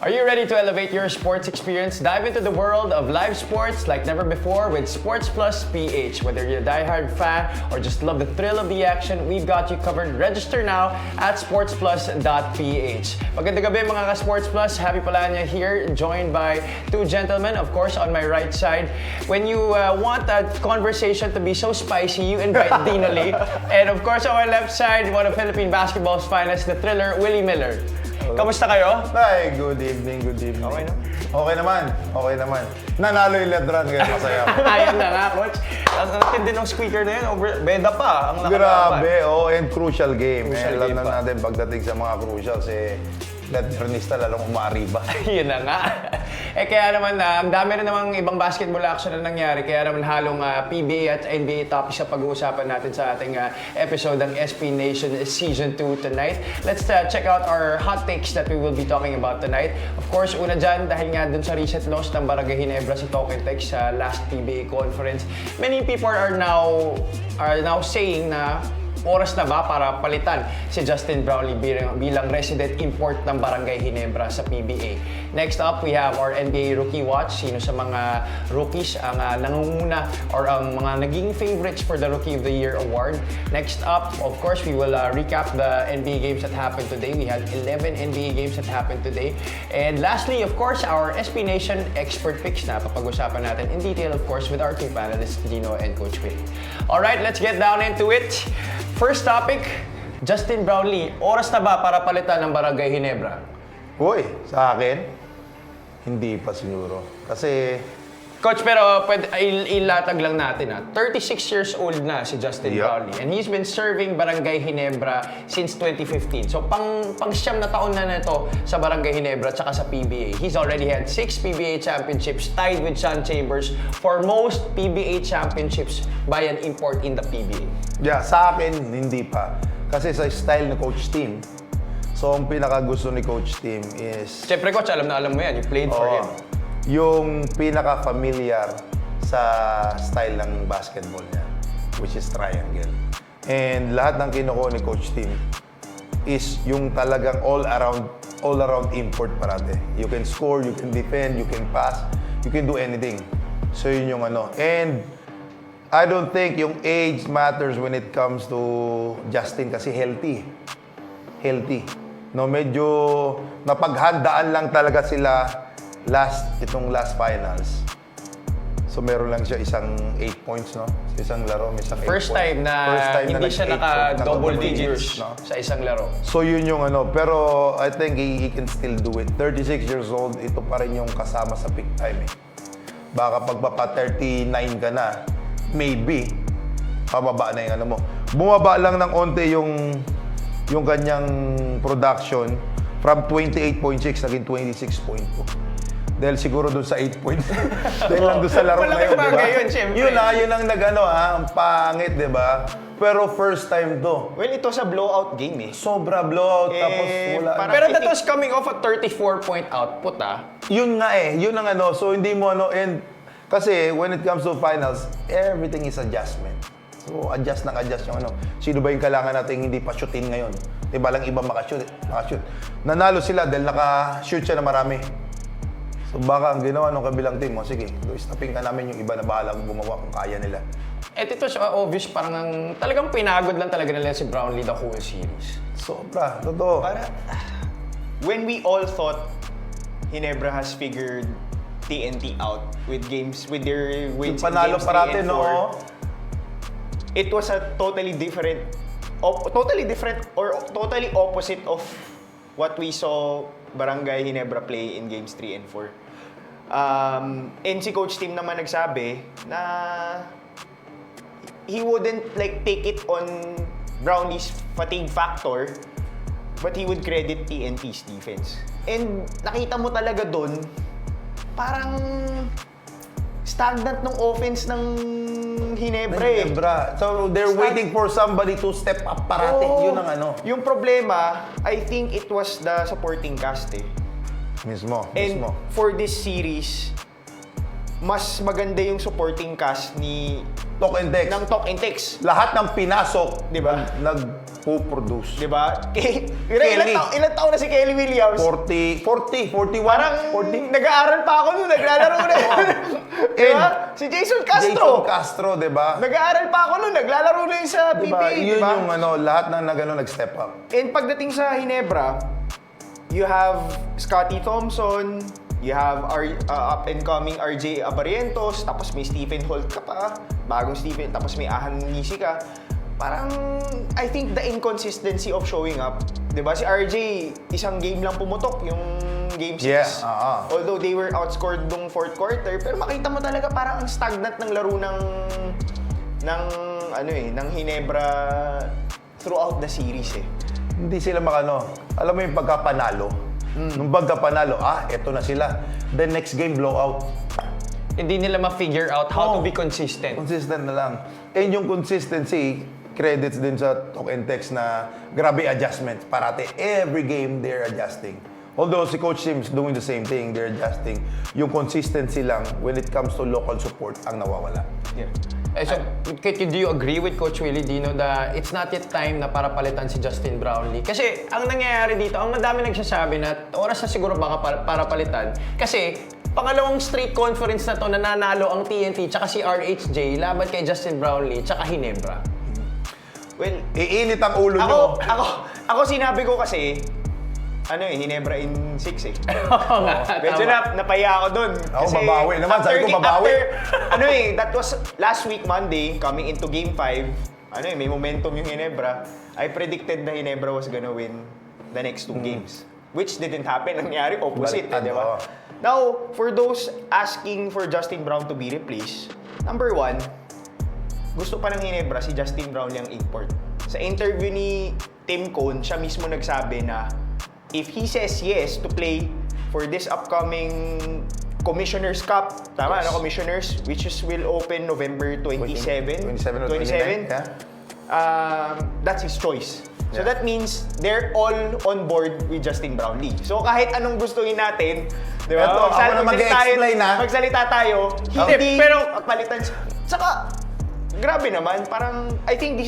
Are you ready to elevate your sports experience? Dive into the world of live sports like never before with Sports Plus PH. Whether you're a diehard fan or just love the thrill of the action, we've got you covered. Register now at sportsplus.ph. Magandang gabi mga ka-Sports Plus. Happy Palanya here, joined by two gentlemen, of course, on my right side. When you want that conversation to be so spicy, you invite Dino Lee. And of course, on my left side, one of Philippine basketball's finest, the thriller, Willie Miller. Kamusta kayo? Ay, good evening, good evening. Okay na? Okay naman. Nanalo yung Ledran, kaya masaya ako. Ayun na nga, coach. Ang tindi ng speaker na yun, beda pa ang nakalaban. Grabe, and crucial game. Crucial Alam game na pa. natin pagdating sa mga crucials, Ledranista lalong umariba. Yun na nga. Kaya naman, ang dami rin namang ibang basketball action na nangyari. Kaya naman halong PBA at NBA topics sa pag-uusapan natin sa ating episode ng SPNation Season 2 tonight. Let's check out our hot takes that we will be talking about tonight. Of course, una dyan, dahil nga dun sa recent loss ng Barangay Ginebra sa Talk and Text sa last PBA conference, many people are now saying na oras na ba para palitan si Justin Brownlee bilang resident import ng Barangay Ginebra sa PBA. Next up, we have our NBA Rookie Watch. Sino sa mga rookies ang nangunguna or ang mga naging favorites for the Rookie of the Year award. Next up, of course, we will recap the NBA games that happened today. We had 11 NBA games that happened today. And lastly, of course, our SPNation expert picks na papag-usapan natin in detail, of course, with our two panelists, Dino and Coach Willie. Alright, let's get down into it. First topic, Justin Brownlee, oras na ba para palitan ng Barangay Ginebra? Uy, sa akin, hindi pa siguro. Kasi, Coach, pero ilatag lang natin 36 years old na si Justin Brownlee. And he's been serving Barangay Ginebra since 2015. So pang-siyam na taon na nito sa Barangay Ginebra at saka sa PBA. He's already had 6 PBA championships, tied with Sean Chambers for most PBA championships by an import in the PBA. yeah, sa akin, hindi pa. Kasi sa style ni Coach Tim, so ang pinakagusto ni Coach Tim is... Siyempre, Coach, alam mo yan. You played for him. Yung pinaka-familiar sa style ng basketball niya, which is triangle. And lahat ng kinukuha ni Coach Tim is yung talagang all-around import parate. You can score, you can defend, you can pass, you can do anything. So yun yung ano. And I don't think yung age matters when it comes to Justin kasi healthy. Healthy. No, medyo napaghandaan lang talaga sila itong last finals. So meron lang siya isang 8 points, no? Sa isang laro, may isang 8 First time na hindi siya naka-double digits sa isang laro. So yun yung ano, pero I think he can still do it. 36 years old, ito pa rin yung kasama sa peak time eh. Baka pagpapa 39 ka na, maybe, pababa na yung ano mo. Bumaba lang ng onte yung kanyang production from 28.6 naging 26.2. Dahil siguro doon sa 8 points. Dahil lang doon sa laro na yun, Malaking bagay yun, syempre. Yun ang nag-ano ang pangit, di ba? Pero first time to. Well, ito sa blowout game eh. Sobra blowout, tapos wala. Pero that was coming off a 34-point output Yun nga yun ang ano. So hindi mo ano, and kasi when it comes to finals, everything is adjustment. So adjust yung ano. Sino ba yung kailangan natin hindi pa shootin ngayon? Diba lang iba makashoot. Nanalo sila dahil naka-shoot siya na marami. So baka ang ginawa ng kabilang team mo, sige, stopin ka namin yung iba na bahalang gumawa kung kaya nila. Ito obvious, parang talagang pinagod lang talaga nila si Brownlee the whole series. Sobra, totoo. When we all thought Ginebra has figured TNT out with their wins in panalo games 3 parate, and 4, no? it was a totally different or totally opposite of what we saw Barangay Ginebra play in games 3 and 4. And si Coach Tim naman nagsabi na he wouldn't take it on Brownlee's fatigue factor, but he would credit TNT's defense. And nakita mo talaga doon, parang stagnant ng offense ng Ginebra. So they're waiting for somebody to step up parate. Yun ang ano. Yung problema, I think it was the supporting cast eh. Mismo. And for this series, mas maganda yung supporting cast Talk and Text. ng Talk and Text. Lahat ng pinasok, Di ba? who produced. Diba? Kelly. Ilan taon na si Kelly Williams? 41. Parang 40. nag-aaral pa ako nung naglalaro na yun. Diba? Si Jason Jason Castro. Castro, di ba? Nag-aaral pa ako nung naglalaro na yun sa Diba? PBA. Yun Diba? yung lahat ng nag-step up. And pagdating sa Ginebra, you have Scotty Thompson, you have up-and-coming RJ Abarientos, tapos may Stephen Holt ka pa, bagong Stephen, tapos may Ahan Nisi ka. Parang, I think the inconsistency of showing up, di ba? Si RJ, isang game lang pumutok, yung game 6. Yeah, Although they were outscored nung fourth quarter, pero makita mo talaga parang ang stagnant ng laro ng Ginebra throughout the series eh. Hindi sila alam mo yung pagkapanalo. Nung pagkapanalo, eto na sila. The next game, blowout. Hindi nila ma-figure out how to be consistent. Consistent na lang. And yung consistency, credits din sa talk and text na grabe adjustment. Parati, every game, they're adjusting. Although si Coach Tim's doing the same thing, they're adjusting. Yung consistency lang when it comes to local support ang nawawala. Yeah. So, do you agree with Coach Willie Dino that it's not yet time na para palitan si Justin Brownlee? Kasi ang nangyayari dito, ang madami nagsasabi na oras na siguro baka para palitan. Kasi pangalawang straight conference na to nanalo ang TNT tsaka si RHJ laban kay Justin Brownlee tsaka Ginebra. Well, Iinit ang ulo nyo. Ako sinabi ko kasi, Ginebra in 6 eh. Oo nga, Medyo tama. napaya ako dun. Ako, babawi naman. Sabi ko, babawi. That was last week Monday, coming into game 5. May momentum yung Ginebra. I predicted na Ginebra was gonna win the next 2 games. Which didn't happen. Nangyari opposite, Baliktad, di ba? Now, for those asking for Justin Brown to be replaced, number 1, gusto pa ng Ginebra si Justin Brown yung import. Sa interview ni Tim Cone, siya mismo nagsabi na if he says yes to play for this upcoming Commissioner's Cup, tama, Yes. Commissioners, which will open November 27? 27 or 29, yeah. That's his choice. So Yeah. that means they're all on board with Justin Brownlee. So kahit anong gustuhin natin, di ba? Eto, ako na mag-explain, ha? Magsalita tayo, hindi pero palitan. Saka, grabe naman, parang I think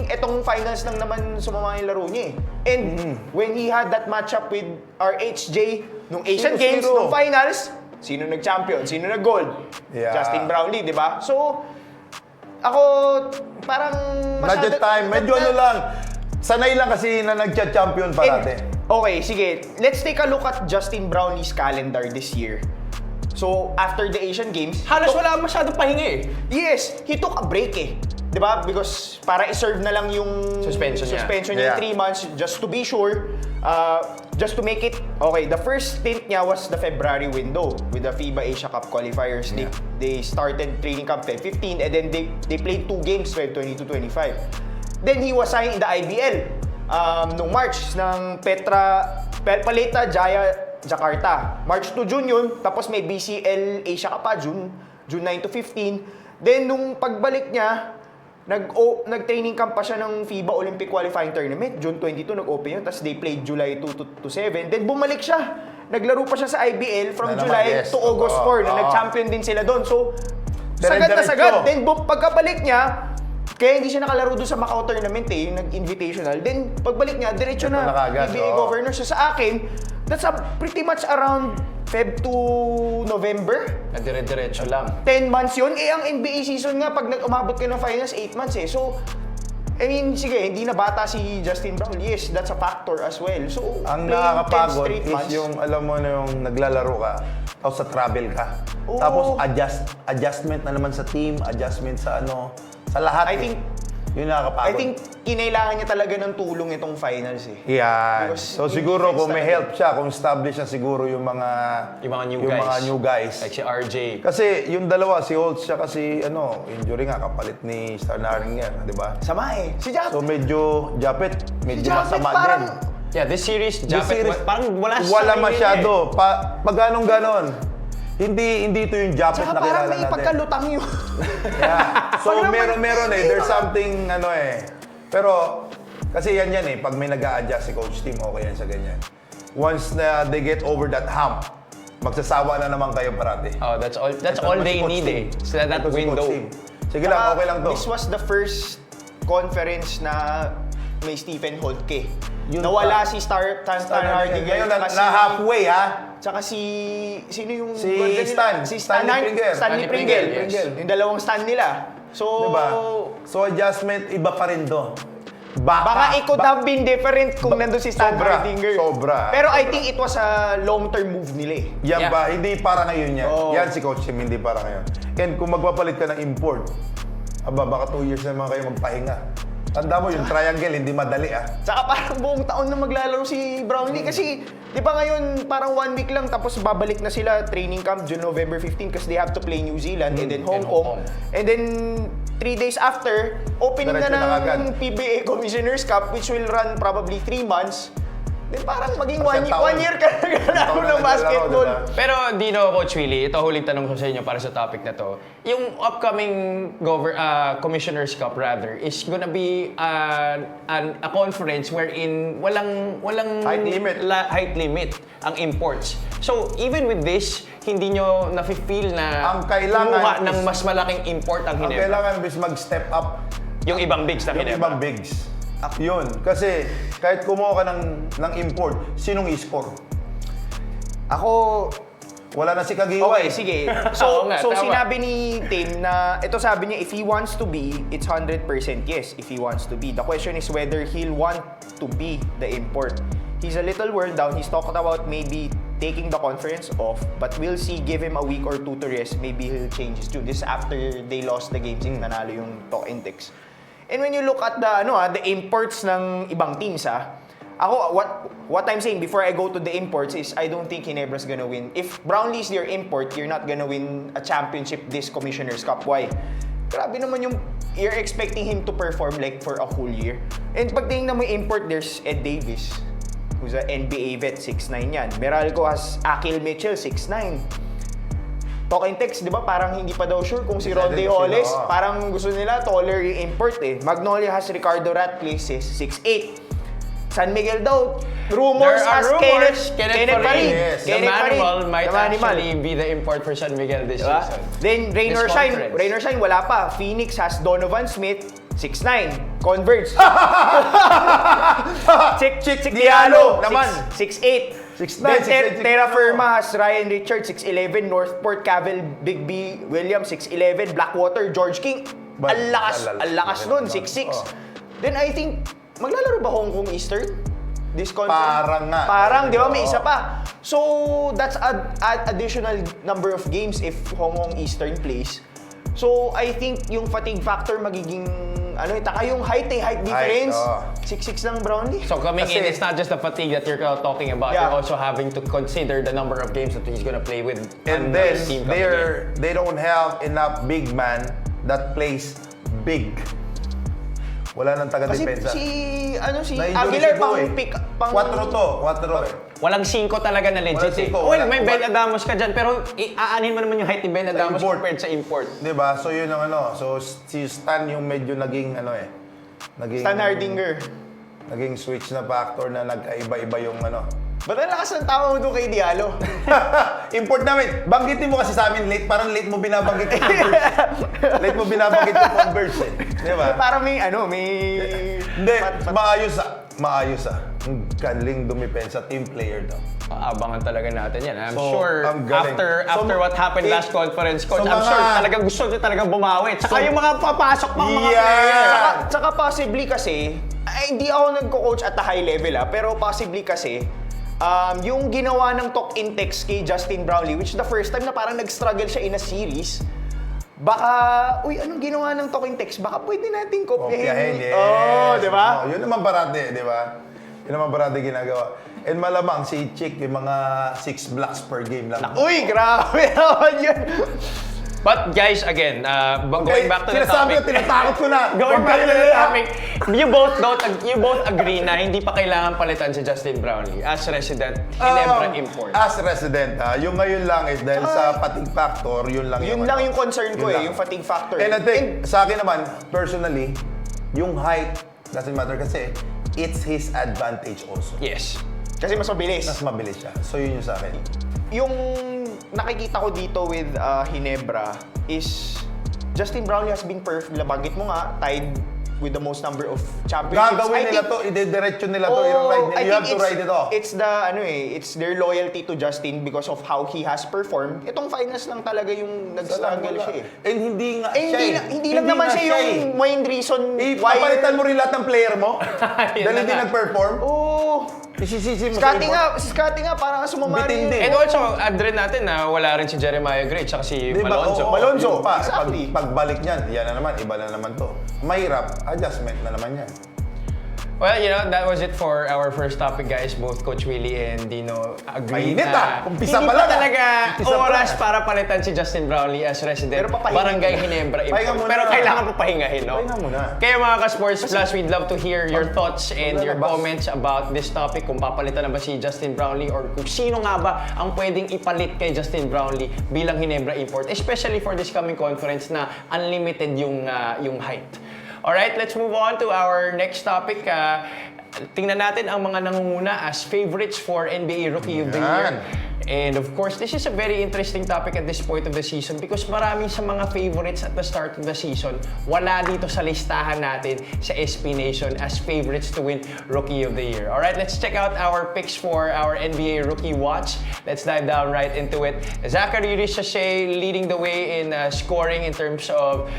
etong finals lang naman sumama yung laro niya eh. And when he had that matchup with RHJ nung Asian 0-0. Games, nung finals, sino nag-champion? Sino nag-gold? Yeah. Justin Brownlee, di ba? So, ako parang Not yet time. Medyo lang. Sanay lang kasi na nag-champion parate. Okay, sige. Let's take a look at Justin Brownlee's calendar this year. So, after the Asian Games, Halos wala masyadong pahinga eh. yes, he took a break eh. 'Di ba? Because para i-serve na lang yung Suspension niya Yeah. 3 months just to be sure, just to make it okay. The first stint niya was the February window with the FIBA Asia Cup qualifiers. Yeah. They started training camp Feb 15 and then they played 2 games Feb 22-25. Then he was signed in the IBL nung March ng Paleta Jaya Jakarta. March to June yun, tapos may BCL Asia Cup pa, June 9 to 15. Then nung pagbalik niya, nag-training camp pa siya ng FIBA Olympic Qualifying Tournament. June 22 nag-open yun, tapos they played July 2 to 7. Then bumalik siya. Naglaro pa siya sa IBL from Na July naman, yes. to August 4 na nag-champion din sila doon. So, sagad na Dire-diretso. sagad. Then pagkabalik niya, kaya hindi siya nakalaro doon sa Macau Tournament eh, yung nag-invitational. Then pagbalik niya, diretso Ito na na kagad, PBA oo. governor. So sa akin, that's pretty much around Feb to November. Dire-diretso lang. 10 months yun. Eh, ang NBA season nga, pag umabot ka ng finals, 8 months eh. So, I mean, sige, hindi na bata si Justin Brown. Yes, that's a factor as well. So, Ang playing 10 nakakapagod straight is months, yung, alam mo na yung naglalaro ka, tapos sa travel ka. Oo. Tapos adjustment na naman sa team, adjustment sa sa lahat. I eh. think- yun nakakapagod. I think kinailangan niya talaga ng tulong itong finals eh. Yan. Because So yung siguro defense kung may talaga. help siya, kung established na siguro yung mga new guys. Like si RJ. Kasi yung dalawa, si Holtz siya kasi injury nga kapalit ni Star Naringer, di ba? Sama eh. Si Japet. So medyo medyo Japet masama parang, din. Yeah, this series, This Japet, series, parang wala sa wala sarili masyado. niya Pag ganon. Hindi ito yung Japet Tsaka na parang kilala may natin. pagkalutang yun. Yeah. So Pag naman- meron there's something Pero kasi yan eh, pag may nag-a-adjust si coach team, okay yan sa ganyan. Once na they get over that hump, magsasawa na naman kayo parati. Oh, that's all Ito they si Coach need Tim. eh. Sila that Ito si Coach window. Tim. Sige lang, okay lang to. This was the first conference na may Stephen Holtke. Yun Nawala pa. si Stan Hardinger. Ngayon, tsaka na halfway, ha? Tsaka sino yung... Si ganda nila? Stan. Si Stanley Pringle. Stanley Pringle. Pringle, Yung dalawang Stan nila. So, Diba? So, adjustment, iba pa rin to. baka it could have been different kung nandun si Stan Hardinger. Sobra. Pero I think it was a long-term move nila eh. Yan Yeah. ba? Hindi para ngayon yan. Oo. Yan si Coach Tim, hindi para ngayon. And kung magpapalit ka ng import, baka 2 years naman kayo magpahinga. Tanda mo, yung triangle, hindi madali Tsaka parang buong taon na maglalaro si Brownlee kasi di ba ngayon parang 1 week lang tapos babalik na sila training camp June, November 15 because they have to play New Zealand and then Hong Kong. And then 3 days after, opening Diretso na na agad. ng PBA Commissioner's Cup which will run probably 3 months. Then parang maging Kasi 1 taon. year ka naglalaro Taon na ng basketball. naglalaro, diba? Pero Dino, Coach Willie, ito huling tanong ko sa inyo para sa topic na to. Yung upcoming Commissioner's Cup rather is gonna be a conference wherein walang Height limit. height limit ang imports. So even with this, hindi nyo nafe-feel na Ang kailangan kumuha ng is- mas malaking import ang Ang Hinebra. kailangan is mag-step up Yung ibang bigs na yung Hinebra. ibang bigs. Yun. Kasi kahit kumuha ka ng import, sinong i-score? Ako, Wala na si Kagiwa okay, sige. So, Oo nga, so tama. sinabi ni Tim na, ito sabi niya, if he wants to be, it's 100% yes, if he wants to be. The question is whether he'll want to be the import. He's a little worn down. He's talked about maybe taking the conference off, but we'll see, give him a week or 2 to rest, maybe he'll change his tune. This is after they lost the game, nanalo yung Tok Intex. And when you look at the imports ng ibang teams, ako, what I'm saying before I go to the imports is I don't think Ginebra's gonna win. If Brownlee's your import, you're not gonna win a championship this Commissioner's Cup. Why? Grabe naman yung you're expecting him to perform like for a whole year. And pag tingnan mo yung import, there's Ed Davis, who's an NBA vet, 6'9" yan. Meralco has Akil Mitchell, 6'9". Talking text, di ba? Parang hindi pa daw sure kung si Ronde Decided Hollis. sila, Parang gusto nila taller yung import eh. Magnolia has Ricardo Ratcliffe, 6'8". San Miguel daw, rumors There are has rumors. Kenneth Farid. Yes. The manual might The manual. actually be the import for San Miguel this Diba? season. Then Raynor This Shine, conference. Raynor Shine wala pa. Phoenix has Donovan Smith, 6'9". Converge. Chick Diallo naman. 6'8". 6'9", Then 6'8", Terra Firma has Ryan Richards, 6'11". Northport Cavill, Big B Williams, 6'11". Blackwater, George King. But, Ang lakas nun, 6'6". Oh. Then I think, maglalaro ba Hong Kong Eastern? This conference? Parang nga. Parang, di ba? May Oo. isa pa. So, that's an additional number of games if Hong Kong Eastern plays. So, I think yung fatigue factor magiging, taka yung height difference. oo. 6'6" ng Brownlee. So coming in, Kasi- it's not just the fatigue that you're talking about. Yeah. You're also having to consider the number of games that he's gonna play with. And another then, team coming in. they don't have enough big man that plays big. Wala nang Kasi taga-depensa. si Na-injury Aguilar si Bo pang eh. pick, pang... 4 eh. Walang 5 talaga na legit Walang eh. singko, Well, wala- may Ben wala- Adamos ka dyan, pero aanin mo naman yung height ni Ben Adamos import. compared sa import. Diba? So yun ang So si Stan yung medyo naging naging Stan Hardinger. Naging switch na factor na nagkaiba-iba yung Ba't ang lakas ng tama mo doon kay Diallo? Import namin. Banggitin mo kasi sa amin late, parang late mo binabanggit yung Converse. Late mo binabanggit yung Converse eh. Di ba? Parang may, may... Hindi, maayos ah. Ang galing dumipensa, team player daw. Abangan talaga natin yan. I'm So, sure ang galing. after what happened last conference, coach, so I'm mga- sure talagang gusto niya talagang bumawi. Tsaka yung mga papasok pang mga Yeah. player. Tsaka possibly kasi, hindi ako nagko-coach at the high level pero possibly kasi, yung ginawa ng Tok Intex kay Justin Brownlee, which the first time na parang nag-struggle siya in a series, baka, anong ginawa ng Tok Intex? Baka pwede natin kopyahin. Yes. Oh, di ba? Yun naman parati, di ba? Yun naman parati ginagawa. And malamang si Chick, yung mga 6 blocks per game lang. Uy, grabe naman yun. But guys, again, going back to the Sinasabi ko, topic. tinatakot ko na. Going Huwag back to kayo the nila. topic, you both agree na hindi pa kailangan palitan si Justin Brownlee as resident Ginebra import. As resident, yung ngayon lang is dahil sa fatigue factor, yun lang Yun lang yung concern ko Yun lang. yung fatigue factor. And I think, sa akin naman, personally, yung height doesn't matter kasi it's his advantage also. Yes. Kasi mas mabilis. Mas mabilis siya. So yun yung sa akin. Yung nakikita ko dito with Ginebra is Justin Brownlee has been perfect. Nabanggit mo nga, tied with the most number of championships. Gagawin nila to, idediretso nila to, i-ride nila. You have to ride it off. It's the, it's their loyalty to Justin because of how he has performed. Itong finals lang talaga yung nag-struggle siya eh. And hindi nga Eh, siya eh. hindi lang naman siya yung main reason why... Papalitan mo rin lahat ng player mo? Dahil hindi nag-perform? Oo. Isisisi mo sa iba. Si Scotty nga, parang sumama Bitin rin. din. And also, add rin natin na wala rin si Jeremiah Gray tsaka si Diba? Malonzo. Oo, Malonzo, yun pa. exactly. Pagbalik niyan, yan na naman, iba na naman to. Mahirap, adjustment na naman yan. Well, that was it for our first topic, guys. Both Coach Willie and Dino agreed Mainit na Umpisa hindi pa pa lang talaga Umpisa pa oras lang. para palitan si Justin Brownlee as resident Pero papahinga Barangay muna. Ginebra Pahinga Import. muna. Pero kailangan papahingahin, no? Pahinga muna. Kaya mga ka-Sports Plus, we'd love to hear your thoughts and your Lalabas. comments about this topic. Kung papalitan na ba si Justin Brownlee or kung sino nga ba ang pwedeng ipalit kay Justin Brownlee bilang Ginebra Import. Especially for this coming conference na unlimited yung height. Alright, let's move on to our next topic. Tingnan natin ang mga nangunguna as favorites for NBA Rookie of the Year. Yan. And of course, this is a very interesting topic at this point of the season because marami sa mga favorites at the start of the season wala dito sa listahan natin sa SPNation as favorites to win Rookie of the Year. Alright, let's check out our picks for our NBA Rookie Watch. Let's dive down right into it. Zachary Richardson leading the way in scoring in terms of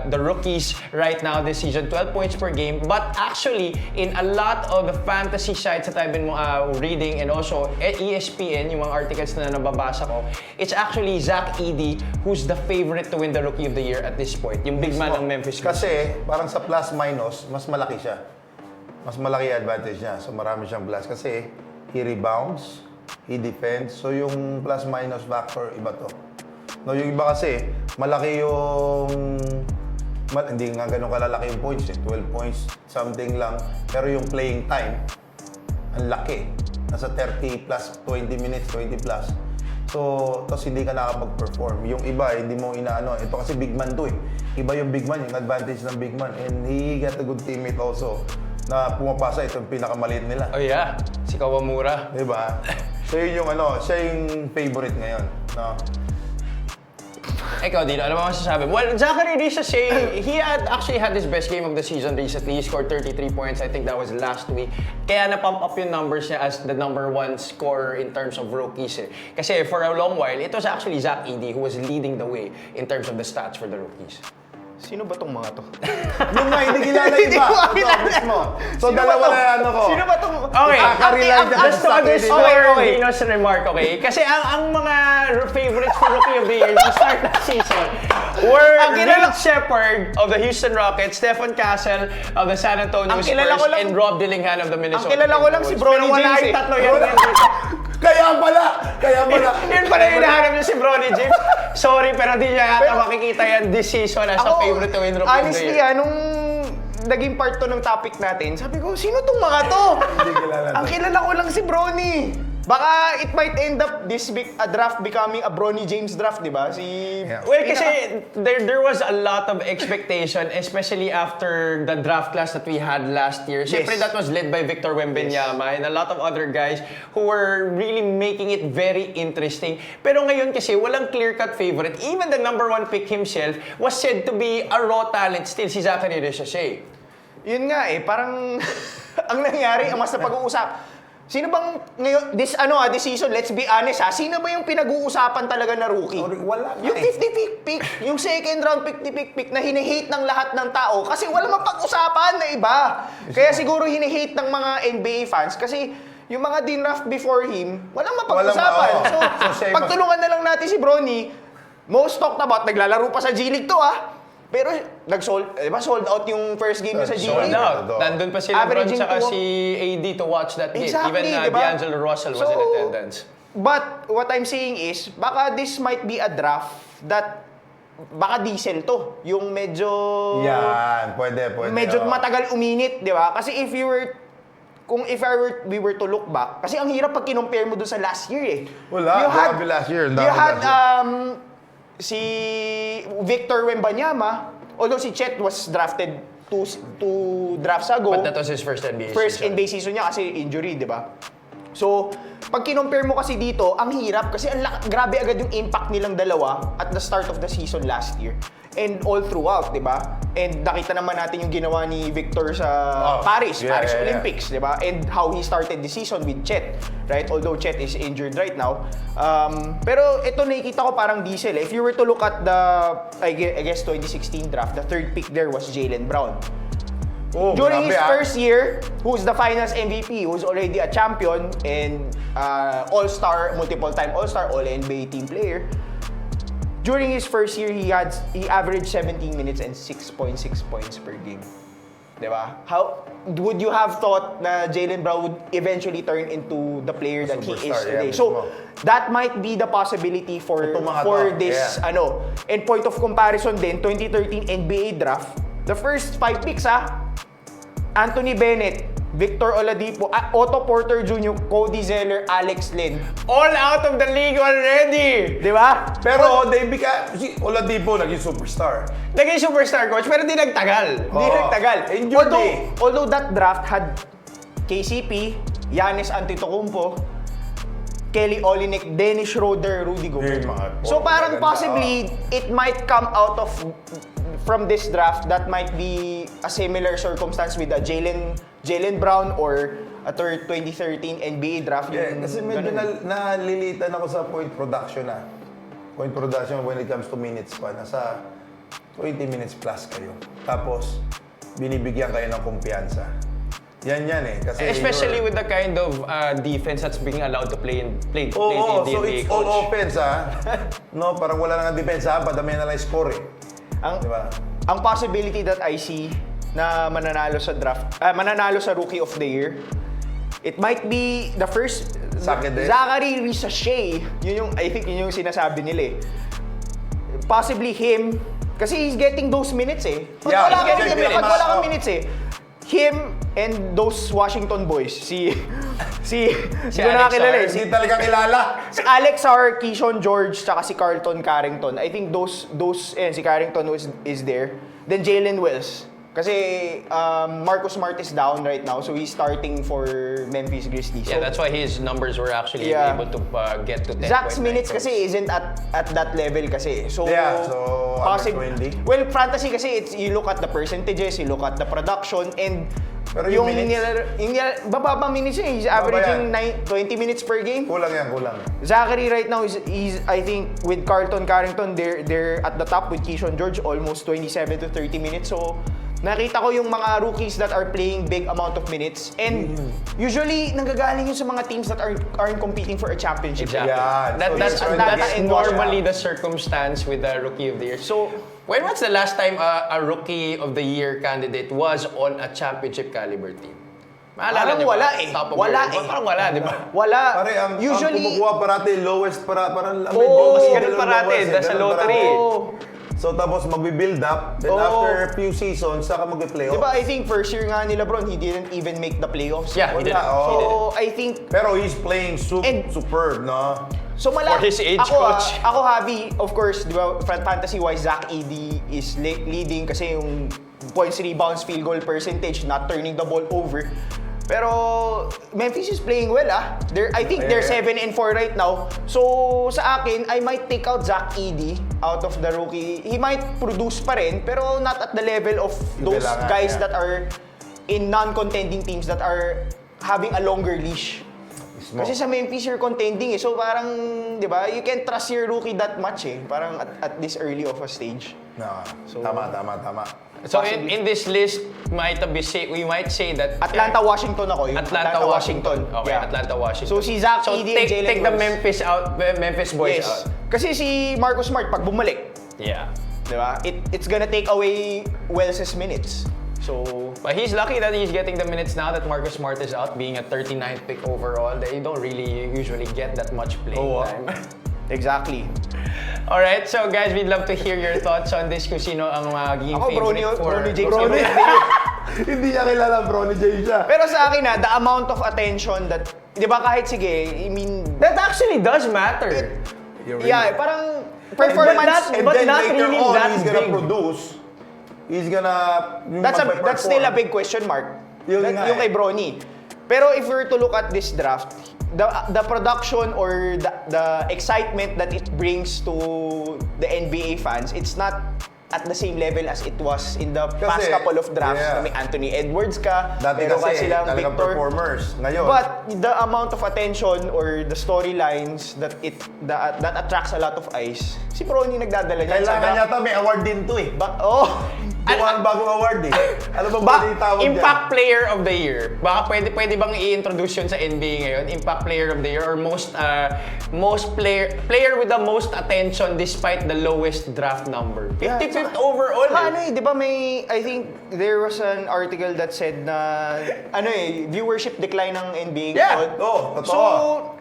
the rookies right now this season, 12 points per game. But actually, in a lot of the fantasy sites that I've been reading and also at ESPN, yung mga articles na nababasa ko, it's actually Zach Edey who's the favorite to win the Rookie of the Year at this point. Yung big man ng Memphis Grizzlies. Kasi, parang sa plus-minus, mas malaki siya. Mas malaki yung advantage niya. So, marami siyang plus. Kasi, he rebounds, he defends. So, yung plus-minus factor, iba to. No, yung iba kasi, malaki yung... hindi nga ganun kalalaki yung points eh. 12 points, something lang. Pero yung playing time, ang laki. Nasa 30 plus, 20 minutes, 20 plus. So, tapos hindi ka nakapag-perform. Yung iba, hindi mo inaano. Ito kasi big man to eh. Iba yung big man, yung advantage ng big man. And he got a good teammate also na pumapasa. Ito yung pinakamaliit nila. Oh yeah, si Kawamura. Diba? So yun yung siya yung favorite ngayon. No? Ikaw, Dino, ano ba masasabi? Well, Zachary Richardson, he actually had his best game of the season recently. He scored 33 points. I think that was last week. Kaya na-pump up yung numbers niya as the #1 scorer in terms of rookies. Eh. Kasi for a long while, it was actually Zach Edey who was leading the way in terms of the stats for the rookies. Sino ba tong mga to? Yung nga, hindi kilala iba. Hindi ko Ito, kilala. mismo. So, Sino ba dalawa to? na ano ko. Sino ba tong... Okay, Kakarelay ka just to sa underscore okay. Dino's remark, okay? Kasi ang mga favorites for Rookie of the Year to start the season were Reed Shepherd of the Houston Rockets, Stephen Castle of the San Antonio Ang kilala Spurs, ko lang- and Rob Dillingham of the Minnesota Ang kilala ko lang si Bronny Pero wala James yung eh. tatlo yan. Kaya pala! Yun pala yung hinahanap niya si Bronny James. Sorry, pero di niya yata makikita yan this season as a favorite to win Rookie of the honestly, Year. nung naging part to ng topic natin, sabi ko, sino tong mga to? Hindi kilala. Ang kilala ko lang si Bronny. Baka it might end up this draft becoming a Bronny James draft, di ba? Yeah. Well, kasi there was a lot of expectation, especially after the draft class that we had last year. Siyempre, that was led by Victor Wembanyama and a lot of other guys who were really making it very interesting. Pero ngayon kasi, walang clear-cut favorite. Even the #1 pick himself was said to be a raw talent still, si Zachary Richardson. Yun nga eh, parang ang nangyari, ang mas na pag-uusap. Sino bang ngayon, this season, let's be honest ha, sino ba yung pinag-uusapan talaga na rookie? Wala nga Yung eh. 50 pick, yung second round 50 pick na hinihate ng lahat ng tao kasi wala mang pag-usapan na iba. Kaya siguro hinihate ng mga NBA fans kasi yung mga dinraft before him, walang mapag-usapan. Walang, oo. So, pagtulungan na lang natin si Bronny, most talked about, naglalaro pa sa G-League to Pero sold out yung first game niya sa Sold G-League. out. Nandun pa si LeBron Averaging tsaka two- si AD to watch that game. Exactly, Even diba? D'Angelo Russell was in attendance. But what I'm saying is, baka this might be a draft that baka diesel to. Yung medyo... Yan, pwede. Medyo oo. matagal uminit, di ba? Kasi if we were to look back, kasi ang hirap pag kinumpare mo dun sa last year eh. Wala, grabe last year. You had si Victor Wembanyama, although si Chet was drafted two drafts ago. But that was his first NBA First season. NBA season niya kasi injury, di ba? So, pag kinumpare mo kasi dito, ang hirap kasi grabe agad yung impact nilang dalawa at the start of the season last year. and all throughout, di ba? And nakita naman natin yung ginawa ni Victor sa Paris Olympics, di ba? And how he started the season with Chet, right? Although Chet is injured right now. Pero ito nakikita ko parang diesel. If you were to look at the, I guess 2016 draft, the third pick there was Jaylen Brown. During his first year, who's the finals MVP, who's already a champion and all-star, multiple-time all-star, all-NBA team player. During his first year, he averaged 17 minutes and 6.6 points per game. Diba? How would you have thought na Jaylen Brown would eventually turn into the player that he is today? So that might be the possibility for this And point of comparison din, 2013 NBA draft, the first 5 picks Anthony Bennett, Victor Oladipo, Otto Porter Jr., Cody Zeller, Alex Len. All out of the league already! Di ba? Pero Oladipo naging superstar. Naging superstar, coach, pero di nagtagal. Hindi nagtagal. Injured Although that draft had KCP, Giannis Antetokounmpo, Kelly Olynyk, Dennis Schroeder, Rudy Gobert. So parang possibly it might come out of from this draft that might be a similar circumstance with a Jaylen Brown or a 2013 NBA draft. Kasi medyo nalilitan ako sa point production Point production when it comes to minutes pa. Nasa 20 minutes plus kayo. Tapos, binibigyan kayo ng kumpiyansa. Yan Kasi especially with the kind of defense that's being allowed to play in the so NBA, it's all coach. offense No, parang wala nang depensa padamihan na lang score diba? Ang possibility that I see na mananalo sa draft, mananalo sa Rookie of the Year, it might be the first Zachary Risache. I think yun yung sinasabi nila Possibly him, kasi he's getting those minutes Pag wala kang minutes Him and those Washington boys, si Alex nakakilala Hindi talaga kilala. Si Alex Sarr, Keyshawn George, tsaka si Carlton Carrington. I think those si Carrington is there. Then Jalen Wells. Kasi Marcus Smart is down right now, so he's starting for Memphis Grizzlies. Yeah, that's why his numbers were actually able to get to 10.9. Zach's minutes kasi isn't at that level kasi. So possibly. Well, fantasy kasi you look at the percentages, you look at the production, and pero yung minutes, bababa minutes he's averaging 20 minutes per game. Kulang. Zachary right now is I think with Carlton Carrington they're at the top with Keyshawn George almost 27 to 30 minutes. So nakita ko yung mga rookies that are playing big amount of minutes and usually nanggagaling yun sa mga teams that aren't competing for a championship. Exactly. Yeah, That's normally the circumstance with the Rookie of the Year. So, when was the last time a Rookie of the Year candidate was on a championship caliber team? Maalala Parang niyo ba? wala Top of Wala your- Parang wala, di ba? Wala. Pare, ang Usually, kumukuha parati lowest parang mas ganun parati, nasa lottery. So tapos magbi-build up, then after a few seasons, saka mag-playoffs. diba, I think first year nga ni LeBron, he didn't even make the playoffs. Yeah, he didn't. So, I think Pero he's playing superb, no? So For his age, coach. Ako happy, of course, di ba, fantasy-wise, Zach Edey is leading kasi yung points, rebounds, field goal percentage, not turning the ball over. Pero Memphis is playing well I think they're 7-4 right now. So sa akin, I might take out Zach Edey out of the rookie. He might produce pa rin, pero not at the level of those guys that are in non-contending teams that are having a longer leash. Kasi sa Memphis you're contending So parang, di ba, you can't trust your rookie that much Parang at this early of a stage. No. So, Tama. So in this list, we might say that Atlanta, Washington ako. Yung Atlanta, Washington. Okay, Yeah. Atlanta, Washington. So si Zach Edey and Jalen take the Wells. Memphis boys Yes. out. Kasi si Marcus Smart, pag bumalik, Yeah. di ba, it's gonna take away Wells' minutes. So, But he's lucky that he's getting the minutes now that Marcus Smart is out, being a 39th pick overall. They don't really usually get that much playing time. exactly. Alright, so guys, we'd love to hear your thoughts on this kung sino ang magiging Ako, favorite Bronny James. Bronny. Hindi niya kilala, Bronny James siya. Pero sa akin the amount of attention that, di ba, kahit sige, I mean, That actually does matter. parang performance. And But then not later really on, that he's gonna big. produce. He's gonna That's still a big question mark. Yun nga Yung kay Bronny. Pero if we were to look at this draft, the production or the excitement that it brings to the NBA fans, it's not at the same level as it was in the past Kasi, couple of drafts yeah. na may Anthony Edwards ka, Dati meron ka kasi silang talagang Victor. performers. Ngayon, But the amount of attention or the storylines that attracts a lot of eyes, si Bronny nagdadala niyan sa kailangan draft. yata may award din to eh. Gawa ang bagong award eh. Ano bang pwede itawag dyan? Impact Player of the Year. Baka pwede bang i-introduce yun sa NBA ngayon? Impact Player of the Year or player with the most attention despite the lowest draft number. 55th overall. Di ba I think there was an article that said na, viewership decline ng NBA Yeah. ngayon. Totoo. So,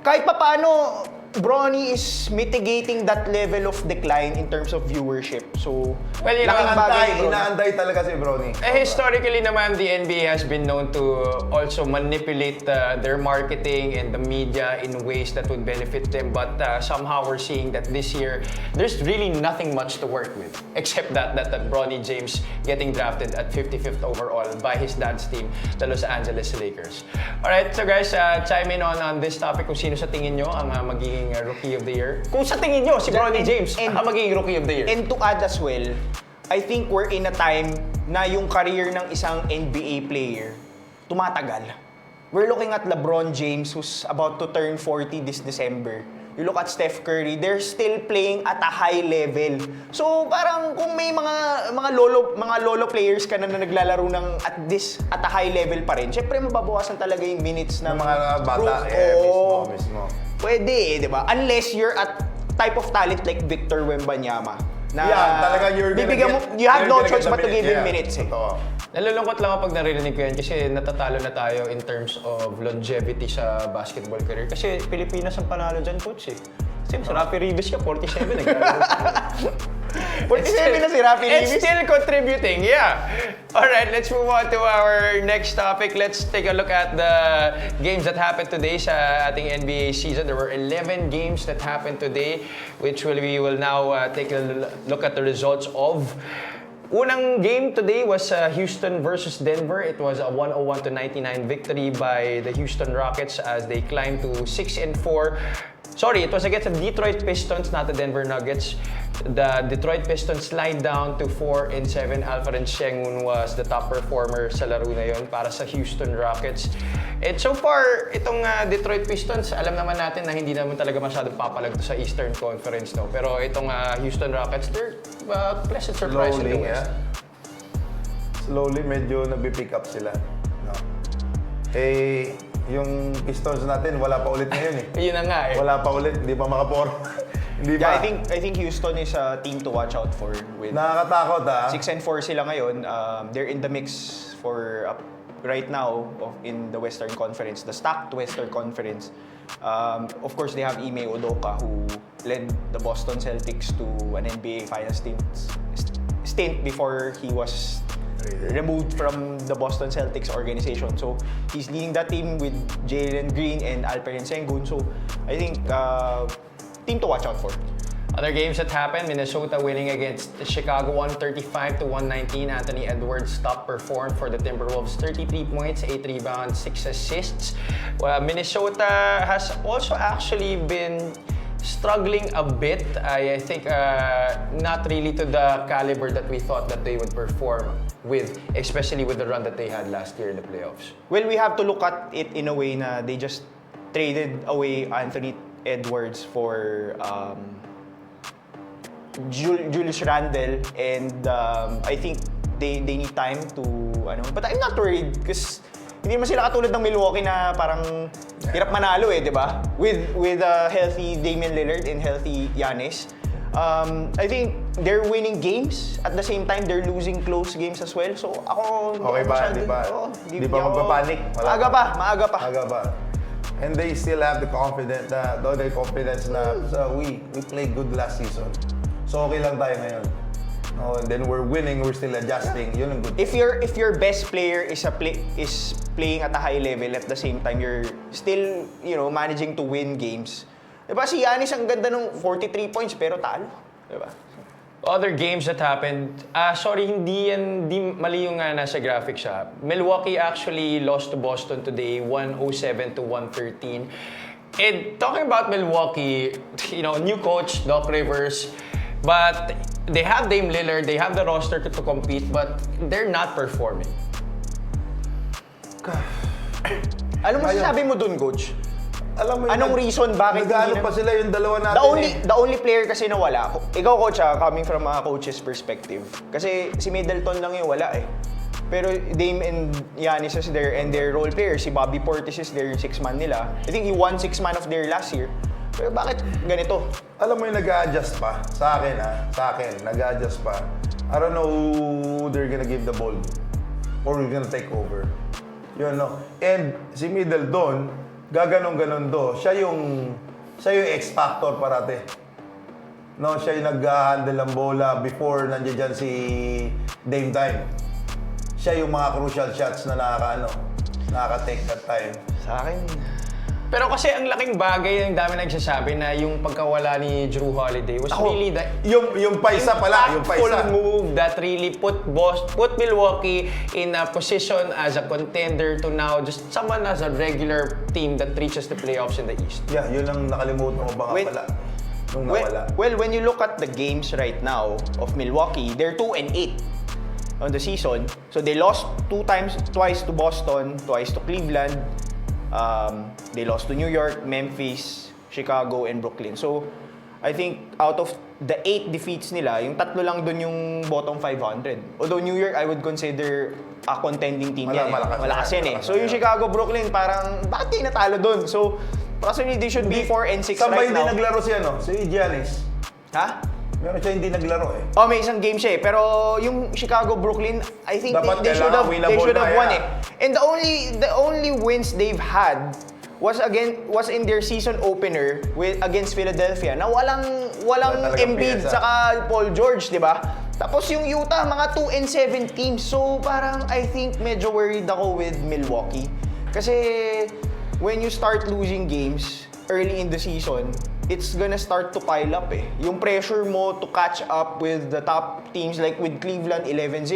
kahit pa paano, Bronny is mitigating that level of decline in terms of viewership. So, Well, yun ang laking bagay ni Bronny. Inaantay talaga si Bronny. Historically naman, the NBA has been known to also manipulate their marketing and the media in ways that would benefit them. But somehow we're seeing that this year, there's really nothing much to work with. Except that Bronny James getting drafted at 55th overall by his dad's team, the Los Angeles Lakers. Alright, so guys, chime in on this topic kung sino sa tingin nyo ang magiging Rookie of the Year. Kung sa tingin nyo, si Bronny James ang magiging Rookie of the Year. And to add as well, I think we're in a time na yung career ng isang NBA player tumatagal. We're looking at LeBron James who's about to turn 40 this December. You look at Steph Curry, they're still playing at a high level. So parang kung may mga lolo players ka na naglalaro ng at a high level pa rin, syempre mababawasan talaga yung minutes ng Mga bata, mismo. Pwede, di ba? Unless you're at type of talent like Victor Wembanyama. Na Talaga you have no choice but to give him minutes eh. Totoo. Nalulungkot lang ako pag narinig ko yan kasi natatalo na tayo in terms of longevity sa basketball career. Kasi Pilipinas ang panalo dyan, coach eh. Kasi mas Rafi Rivas siya, 47 naglalaro. 47 na si Rafi It's Rivas. still contributing, yeah. Alright, let's move on to our next topic. Let's take a look at the games that happened today sa ating NBA season. There were 11 games that happened today, which we will now take a look at the results of. Unang game today was Houston versus Denver. It was a 101-99 victory by the Houston Rockets as they climbed to 6-4. Sorry, it was against the Detroit Pistons, not the Denver Nuggets. The Detroit Pistons slide down to 4-7. Alperen Sengun was the top performer sa laro na yon para sa Houston Rockets. And so far, itong Detroit Pistons, alam naman natin na hindi naman talaga masyadong papalag to sa Eastern Conference, no? Pero itong Houston Rockets, they're pleasant surprise in the West. Slowly, medyo nagbi-pick up sila. No? Yung Pistons natin, wala pa ulit ngayon eh. Yun na nga eh. Wala pa ulit, hindi pa makapor. Hindi Yeah, pa. I think Houston is a team to watch out for. With Nakakatakot 6-4 sila ngayon. They're in the mix for right now in the Western Conference, the stacked Western Conference. Of course, they have Ime Udoka who led the Boston Celtics to an NBA Finals stint before he was removed from the Boston Celtics organization. So he's leading that team with Jalen Green and Alperen Sengun. So I think team to watch out for. Other games that happened, Minnesota winning against Chicago 135-119. Anthony Edwards top performed for the Timberwolves, 33 points, 8 rebounds, 6 assists. Minnesota has also actually been struggling a bit. I think not really to the caliber that we thought that they would perform with, especially with the run that they had last year in the playoffs. Well, we have to look at it in a way na they just traded away Anthony Edwards for Julius Randle, and I think they need time to but I'm not worried because hindi naman sila katulad ng Milwaukee na parang hirap manalo di ba? With a healthy Damian Lillard and healthy Giannis. I think they're winning games at the same time they're losing close games as well. So ako Okay ba? Di ba magpapanik? Maaga pa. And they still have the confidence na we played good last season. So okay lang tayo ngayon. No, and then we're winning, we're still adjusting. Yun ang good. If your best player is playing at a high level at the same time you're still, managing to win games. 'Di ba si Giannis ang ganda ng 43 points pero talo, 'di ba? Other games that happened, hindi mali yung nasa graphic siya. Milwaukee actually lost to Boston today, 107-113. And talking about Milwaukee, new coach, Doc Rivers, but they have Dame Lillard, they have the roster to compete, but they're not performing. Ano masasabi mo dun, Coach? Alam mo Anong reason bakit nag-ano hindi pa sila yung dalawa natin The only player kasi na wala, ikaw coach coming from a coach's perspective, kasi si Middleton lang yung wala eh. Pero Dame and Giannis is there and their role players, si Bobby Portis is there, yung 6-man nila. I think he won 6-man of their last year. Pero bakit ganito? Alam mo yung nag-a-adjust pa. Sa akin, nag-a-adjust pa. I don't know who they're gonna give the ball to. Or who's gonna take over. Yun, no? And si Middleton, gaganon-ganon do. Siya yung X-factor parate. No, siya yung nag-handle ng bola before nandiyan dyan si Dame Time. Siya yung mga crucial shots na nakaka-take that time. Sa akin, Pero kasi ang laking bagay, yung dami nagsasabi na yung pagkawala ni Drew Holiday was really the Yung paisa pala, yung impactful paisa. move that really put Milwaukee in a position as a contender to now just someone as a regular team that reaches the playoffs in the East. Yeah, yun ang nakalimutan ko ba nga pala. Nung nawala. well, when you look at the games right now of Milwaukee, they're 2-8 on the season. So they lost twice to Boston, twice to Cleveland. They lost to New York, Memphis, Chicago, and Brooklyn. So, I think out of the 8 defeats nila, yung 3 lang dun yung bottom 500. Although New York, I would consider a contending team yan. Malakas yan eh. So, yung Chicago, Brooklyn, parang, bakit kayo natalo dun? So, possibly they should be 4 and 6 Saan ba right hindi now. naglaro si Giannis? Ha? Meron siya hindi naglaro eh. Oh, may isang game siya eh. Pero yung Chicago, Brooklyn, I think Dapat they should have winnable na won yan. eh. And the only wins they've had was in their season opener against Philadelphia na walang talagang Embiid pyesa. saka Paul George, di ba? Tapos yung Utah, mga 2 and 7 teams. So parang I think medyo worried ako with Milwaukee. Kasi when you start losing games early in the season, it's gonna start to pile up eh. Yung pressure mo to catch up with the top teams like with Cleveland 11-0,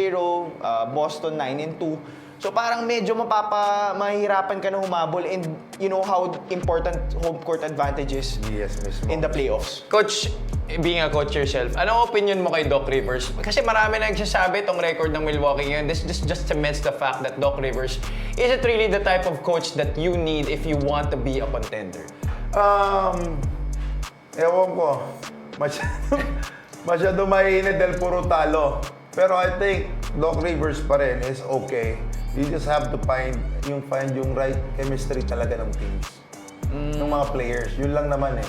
Boston 9-2. So parang medyo mahirapan ka na humabol, and you know how important home court advantage is Yes, mismo. in the playoffs. Coach, being a coach yourself, anong opinion mo kay Doc Rivers? Kasi marami nagsasabi itong record ng Milwaukee ngayon. This just cements the fact that Doc Rivers isn't really the type of coach that you need if you want to be a contender. Ewan ko. Masyado mainit dahil puro talo. Pero I think Doc Rivers pa rin is okay. You just have to find yung right chemistry talaga ng teams. Ng mga players. Yun lang naman eh.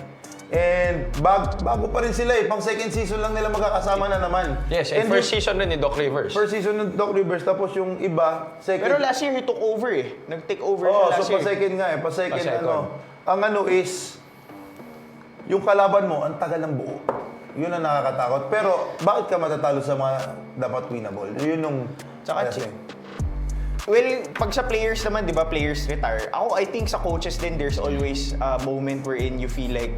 And bago pa rin sila eh. Pang second season lang nila magkakasama na naman. Yes, and first season rin ni Doc Rivers. First season ng Doc Rivers, tapos yung iba, second. Pero last year he took over eh. Nag-take over siya Oh, last so year. pa-second nga eh. Pa-second Pa-second. Ang is, yung kalaban mo, ang tagal ng buo. Yun ang nakakatakot. Pero, bakit ka matatalo sa mga dapat winnable? Yun nung... Tsaka, well, pag sa players naman, di ba, players retire. Ako, I think sa coaches din, there's always a moment wherein you feel like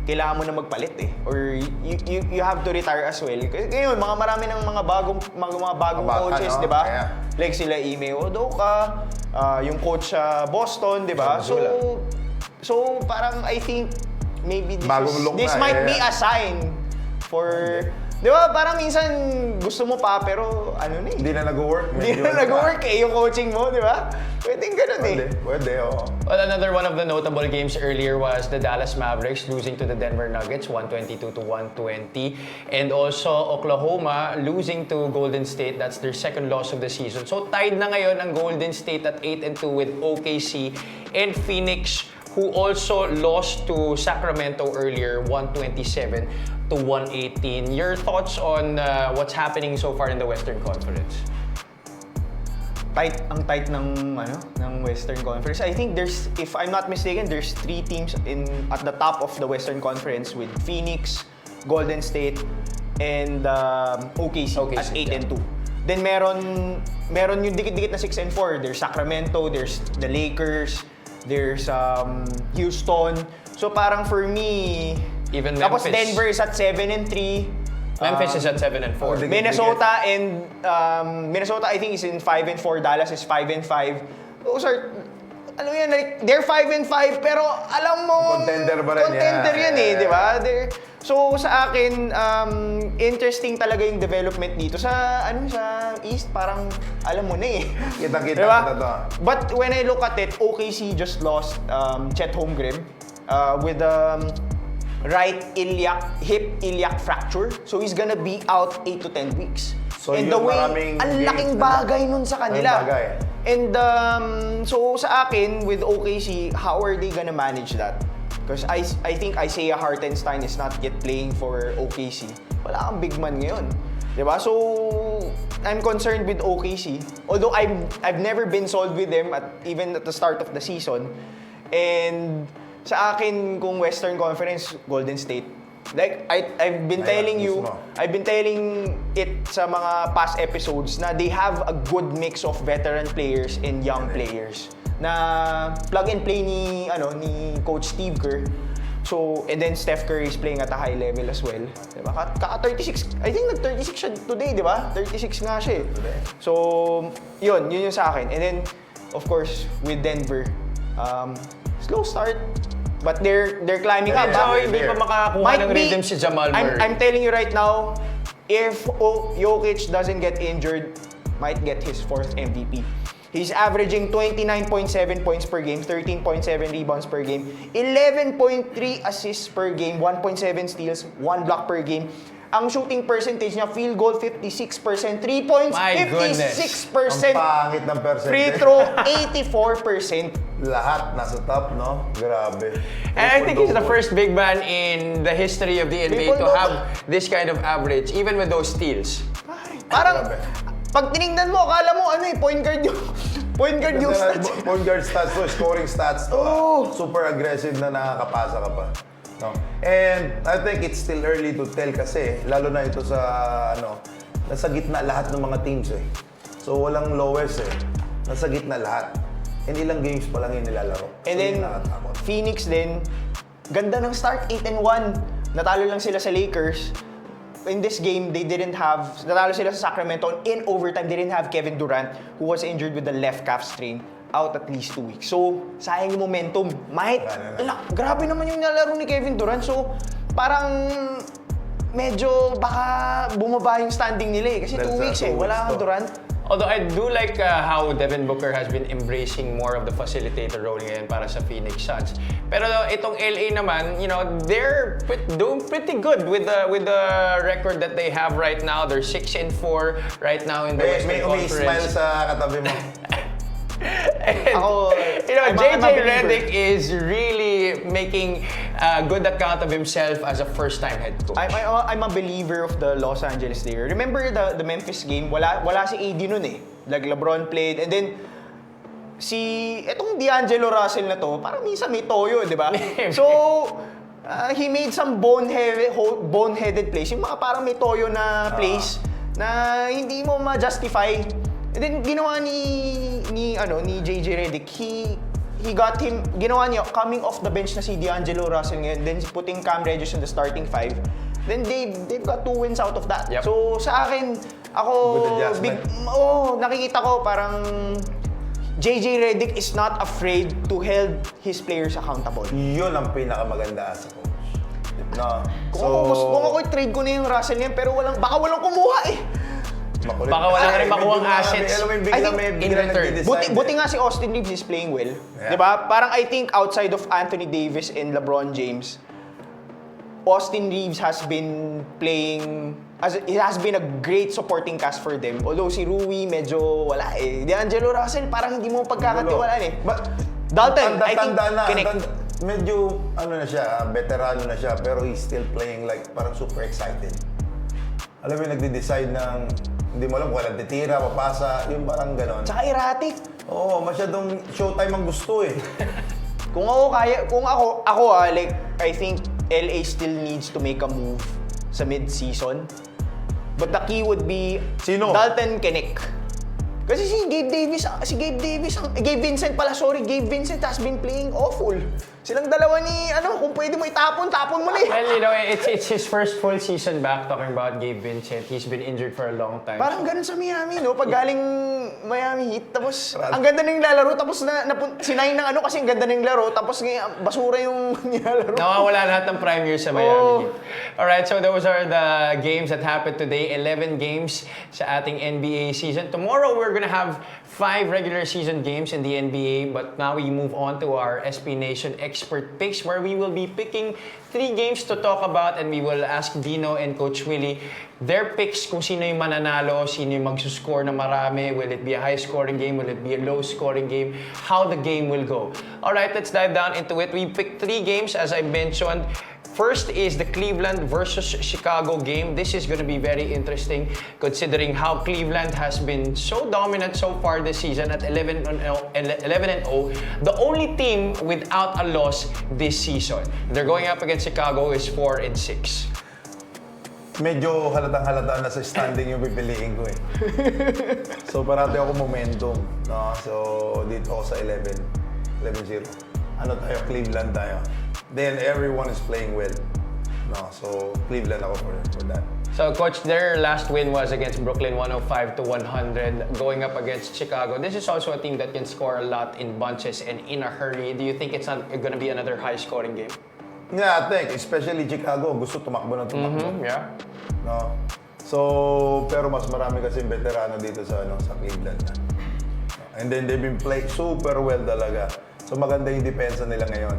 kailangan mo na magpalit eh. Or you have to retire as well. Kasi ngayon, marami ng mga bagong coaches, no? di ba? Kaya. Like sila Ime Udoka, yung coach sa Boston, di ba? So, parang I think maybe this might be a sign for... Di ba, parang minsan gusto mo pa, pero ano na eh. Hindi na nag-work. Hindi na nag-work eh, yung coaching mo, di ba? Pwedeng ganun eh. Pwede, oo. Well, another one of the notable games earlier was the Dallas Mavericks losing to the Denver Nuggets 122-120, and also Oklahoma losing to Golden State. That's their second loss of the season. So tied na ngayon ang Golden State at 8-2 with OKC and Phoenix, who also lost to Sacramento earlier 127-118. Your thoughts on what's happening so far in the Western Conference? Ang tight ng Western Conference. I think there's, if I'm not mistaken, there's 3 teams at the top of the Western Conference with Phoenix, Golden State, and OKC at 8-2. Then meron yung dikit-dikit na 6-4. There's Sacramento, there's the Lakers, there's Houston. So parang for me, Even tapos Memphis. Denver is at 7-3. Memphis is at 7-4. Minnesota I think is in 5-4. Dallas is 5-5. Those are, ano yan, like, they're 5-5 pero alam mo, Contender ba rin yan? Contender yan eh, di ba? So sa akin, interesting talaga yung development dito. Sa East, parang alam mo na eh. Kita-kita Diba? na to. But when I look at it, OKC just lost Chet Holmgren with right hip iliac fracture. So he's gonna be out 8 to 10 weeks. So and yun, the way, maraming ang games laking na- bagay nun sa kanila. Maraming bagay. And so sa akin, with OKC, how are they gonna manage that? Because I think Isaiah Hartenstein is not yet playing for OKC. Wala kang big man ngayon. Diba? So, I'm concerned with OKC. Although I've never been sold with them even at the start of the season. And sa akin, kung Western Conference, Golden State. Like, I've been telling you, mismo. I've been telling it sa mga past episodes na they have a good mix of veteran players and young players. Na plug and play ni Coach Steve Kerr. So, and then Steph Curry is playing at a high level as well. Diba? Kaka 36, I think nag-36 siya today, di ba? 36 nga siya eh. So, yun yung sa akin. And then, of course, with Denver, slow start. But they're climbing up. So, hindi pa makakuha Might ng be- rhythm si Jamal Murray. I'm telling you right now, if Jokic doesn't get injured, might get his 4th MVP. He's averaging 29.7 points per game, 13.7 rebounds per game, 11.3 assists per game, 1.7 steals, 1 block per game. Ang shooting percentage niya, field goal 56%, 3 points My goodness. 56%, Ang pangit ng percentage. free throw 84%. Lahat nasa top, no? Grabe. And I think he's the first big man in the history of the NBA to have this kind of average, even with those steals. Parang, Grabe. pag tinignan mo, akala mo point guard yung stats. Point guard stats to, scoring stats to. Oh. Super aggressive na nakakapasa ka pa. No? And I think it's still early to tell kasi, lalo na ito sa, nasa gitna lahat ng mga teams eh. So walang lowest eh. Nasa gitna lahat. And ilang games pa lang yung nilalaro. And So, then, yun nakakatakot. Phoenix din, ganda ng start, 8-1. Natalo lang sila sa Lakers. In this game, natalo sila sa Sacramento. In overtime, they didn't have Kevin Durant, who was injured with the left calf strain, out at least 2 weeks. So, sayang yung momentum. Grabe naman yung nalaro ni Kevin Durant. So, parang medyo baka bumaba yung standing nila eh. Kasi 2 weeks eh, wala kang Durant. Although I do like how Devin Booker has been embracing more of the facilitator role ngayon para sa Phoenix Suns. Pero itong LA naman, they're doing pretty good with the record that they have right now. They're 6-4 right now in the Western May smile Conference. sa katabi mo. And, Ako, I'm a JJ believer. Redick is really making a good account of himself as a first-time head coach. I'm a believer of the Los Angeles Lakers. Remember the Memphis game? Wala si AD nun eh. Like LeBron played and then etong D'Angelo Russell na to, parang minsan may toyo, di ba? So, he made some boneheaded plays. Yung mga parang may toyo na plays na hindi mo ma-justify. And then ginawa ni JJ Redick, ginawa niya coming off the bench na si D'Angelo Russell ngayon, then putting Cam Reddish in the starting 5. Then they've got 2 wins out of that. Yep. So sa akin, Good adjustment. nakikita ko parang JJ Redick is not afraid to hold his players accountable. Yun ang pinakamaganda sa coach. No. Kung ako trade ko na yung Russell niyan, pero baka walang kumuha eh. Makulit. Baka wala ka rin makuhang assets. Alam mo yung I bigla think may in bigla return. nagde-decide Buti eh. nga si Austin Reeves is playing well. Yeah. 'Di ba? Parang I think outside of Anthony Davis and LeBron James, Austin Reeves has been playing it has been a great supporting cast for them. Although si Rui medyo wala eh. D'Angelo Russell parang hindi mo pagkakatiwalaan eh. But, Dalton, I think tanda na, connect. medyo na siya, veterano na siya, pero he's still playing like parang super excited. Alam mo yung nagde-decide ng hindi mo alam kung walang titira, papasa, yung parang ganon. Tsaka erratic. Oo, masyadong showtime ang gusto eh. Kung ako like I think LA still needs to make a move sa mid-season. But the key would be Sino? Dalton Kenick. Kasi Gabe Vincent has been playing awful. Silang dalawa ni, kung pwede mo itapon, tapon mo na eh. Well, you know, it's his first full season back, talking about Gabe Vincent. He's been injured for a long time. Parang ganun sa Miami, no? Pag galing Miami Heat, tapos ang ganda ng lalaro, tapos sinay ng kasi ang ganda ng laro, tapos basura yung nilalaro. Nawawala lahat ng prime years sa Miami Heat. Alright, so those are the games that happened today. 11 games sa ating NBA season. Tomorrow, we're gonna have 5 regular season games in the NBA, but now we move on to our SPNation expert picks, where we will be picking 3 games to talk about, and we will ask Dino and Coach Willie their picks kung sino yung mananalo, sino yung magsuscore na marami, will it be a high-scoring game, will it be a low-scoring game, how the game will go. Alright, let's dive down into it. We picked 3 games, as I mentioned. First is the Cleveland versus Chicago game. This is going to be very interesting considering how Cleveland has been so dominant so far this season at 11-0. The only team without a loss this season. They're going up against Chicago is 4-6. Medyo halatang-halata na sa standing yung pipiliin ko eh. So parati ako momentum. No? So dito ako sa 11-0. Ano tayo? Cleveland tayo. Then everyone is playing well. No, so Cleveland ako for that. So, Coach, their last win was against Brooklyn, 105-100, going up against Chicago. This is also a team that can score a lot in bunches and in a hurry. Do you think it's not going to be another high-scoring game? Yeah, I think, especially Chicago, gusto tumakbo ng tumakbo. Yeah. No. So, pero mas marami kasi veterano dito sa sa Cleveland. And then they've been playing super well talaga. So maganda yung depensa nila ngayon.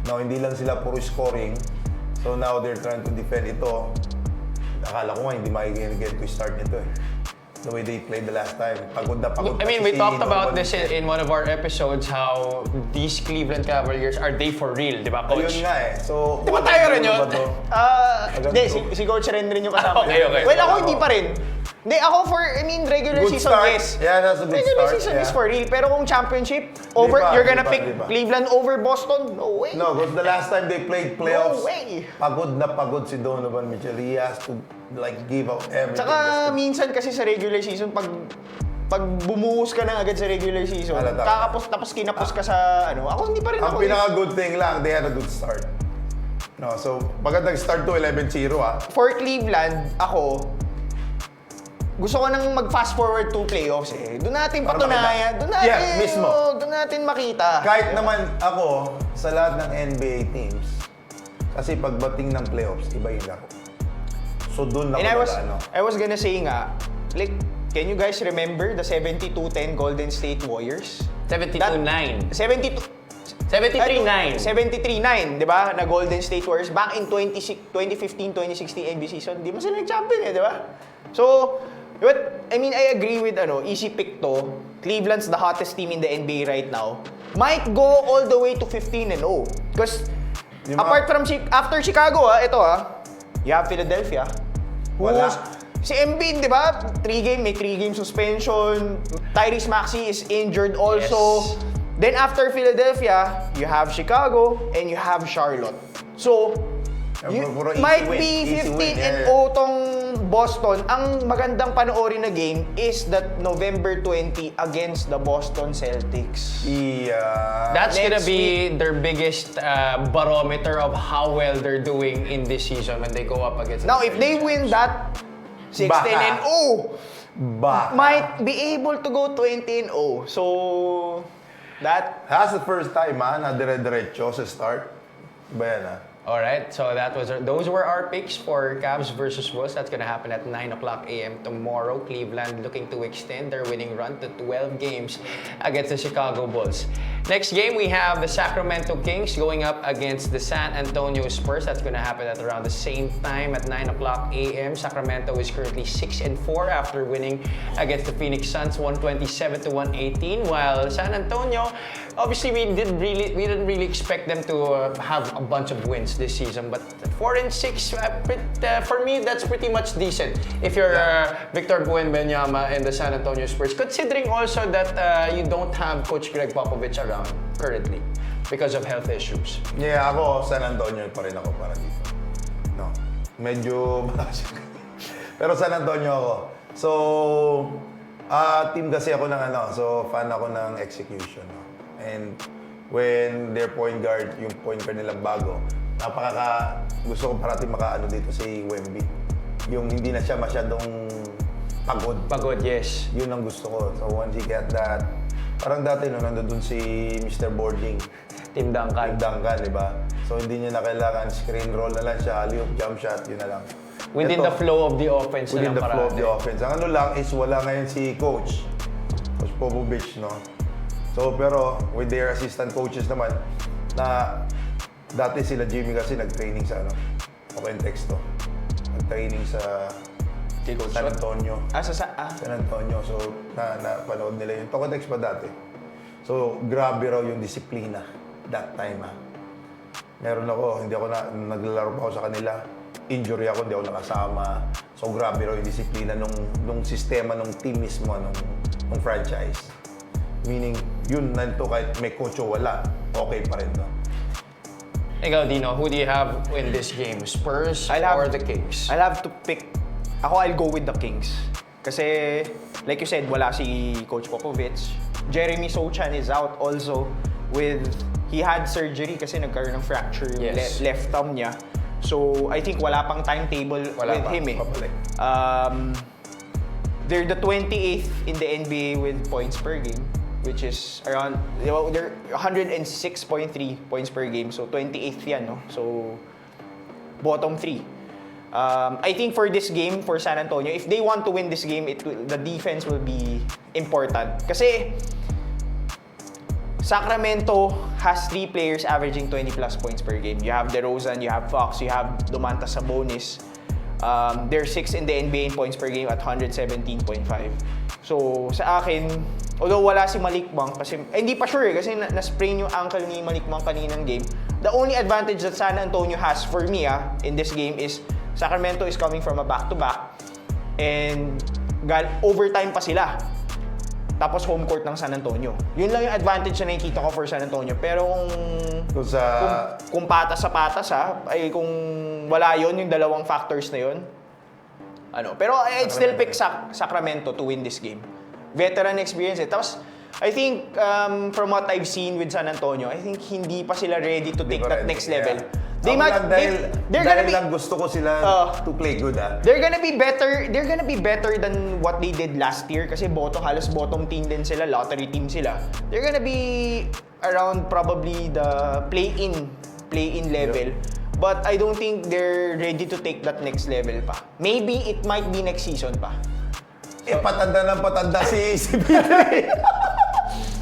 No, hindi lang sila puro scoring. So now they're trying to defend ito. Akala ko nga hindi makikigyan to start nito eh. The way they played the last time. Pagod na pagod. I mean, we talked about this in one of our episodes, how these Cleveland Cavaliers, are they for real, di ba, Coach? Ayun nga eh. So, Di ba tayo rin yun? Hindi, si Coach rin yung kasama. Okay. Well, ako hindi pa rin. Hindi, ako regular Good season, start. yes. Yeah, that's a good Regular start. season Yeah. is for real. Pero kung championship, you're gonna pick di ba? Cleveland over Boston? No way. No, because the last time they played playoffs, No way. pagod na pagod si Donovan Mitchell. He has to give out everything. Tsaka minsan kasi sa regular season, pag bumuhos ka na agad sa regular season, Halata. tapos kinapos ka sa ako hindi pa rin Ang ako. pinaka-good thing lang, they had a good start. No, so, pagkat nag-start to 11-0 For Cleveland, ako, gusto ko nang mag-fast forward to playoffs eh. Doon natin Para patunayan. makita. Doon natin, Yeah, mismo. Doon natin makita. Kahit naman ako, sa lahat ng NBA teams, kasi pagbating ng playoffs, iba yung laro. So doon And ako I was gonna say nga, like, can you guys remember the 72-10 Golden State Warriors? 72-9. 72... 73-9. 73-9, di ba? Na Golden State Warriors back in 2015-2016 NBA season. Di ba sila nag-champion di ba? So, but, I mean, I agree with easy pick to. Cleveland's the hottest team in the NBA right now. Might go all the way to 15-0. Because, apart from, after Chicago, you have Philadelphia. Wala. Si Embiid, di ba? 3 game suspension. Tyrese Maxey is injured also. Yes. Then after Philadelphia, you have Chicago and you have Charlotte. So, Puro easy might win. be Easy win, 15-0 yeah. tong Boston. Ang magandang panoorin na game is that November 20 against the Boston Celtics. Yeah. That's gonna Next be their biggest barometer of how well they're doing in this season when they go up against Now, the if they win that 16-0, Baka. might be able to go 20-0. So, that... That's the first time na dire-diretso sa start. Iba yan Alright, so those were our picks for Cavs versus Bulls. That's gonna happen at 9 o'clock a.m. tomorrow. Cleveland looking to extend their winning run to 12 games against the Chicago Bulls. Next game, we have the Sacramento Kings going up against the San Antonio Spurs. That's gonna happen at around the same time at 9 o'clock a.m. Sacramento is currently 6-4 after winning against the Phoenix Suns 127-118, while San Antonio, obviously we didn't really expect them to have a bunch of wins this season, but 4-6 for me that's pretty much decent if you're Victor Buenbenyama and the San Antonio Spurs, considering also that you don't have Coach Greg Popovich around currently because of health issues. Yeah, ako, San Antonio pa rin ako para dito. No. Medyo malakas yung pero San Antonio ako. So, team kasi ako ng so fan ako ng execution. No? And when their point guard, yung point guard nilang bago, gusto ko parating makaano dito si Wemby. Yung hindi na siya masyadong pagod. Pagod, yes. Yun ang gusto ko. So once he get that, parang dati no, nandun si Mr. Boarding. Team Duncan. Di ba? So hindi niya na kailangan screen roll na lang siya, alley-oop, jump shot, yun na lang. Within the flow of the offense Within na the lang flow of parati. the offense. Ang ano lang is wala ngayon si Coach Popovich, no? So pero with their assistant coaches naman, na dati sila Jimmy kasi nag-training sa ano, Open Texto. Nag-training sa San Antonio. San Antonio. So napanood nila yun. Tokotex pa dati. So grabe raw yung disiplina that time, ha. Meron ako, hindi ako naglalaro pa ako sa kanila. Injury ako, hindi ako nakasama. So grabe raw yung disiplina nung sistema nung team mismo, nung franchise. Meaning, yun nanto kahit may coach o wala, okay pa rin, no? Ikaw, Dino, who do you have in this game? Spurs or the Kings? I'll have to pick. I'll go with the Kings. Kasi, like you said, wala si Coach Popovich. Jeremy Sochan is out also he had surgery kasi nagkaroon ng fracture yung Yes. left thumb niya. So, I think wala pang timetable with him eh. Papalik. They're the 28th in the NBA with points per game, which is around, they're 106.3 points per game. So, 28th yan, no? So, bottom 3. I think for this game, for San Antonio, if they want to win this game, the defense will be important. Kasi, Sacramento has 3 players averaging 20 plus points per game. You have DeRozan, you have Fox, you have Domantas Sabonis. They're 6th in the NBA in points per game at 117.5. So, sa akin, although wala si Malik Monk, kasi hindi pa sure kasi na-sprain yung ankle ni Malik Monk kaninang game. The only advantage that San Antonio has for me in this game is Sacramento is coming from a back-to-back and overtime pa sila. Tapos home court ng San Antonio. Yun lang yung advantage na nakikita ko for San Antonio. Pero kung patas sa patas ay kung wala yon yung dalawang factors na yon. Pero I'd still pick Sacramento to win this game. Veteran experience eh. Tapos I think from what I've seen with San Antonio, I think hindi pa sila ready to take that next level. They're gonna be, lang gusto ko sila to play good, ha? They're gonna be better than what they did last year kasi halos bottom team din sila, lottery team sila. They're gonna be around probably the play-in level. But I don't think they're ready to take that next level pa. Maybe it might be next season pa. Patanda si CP3.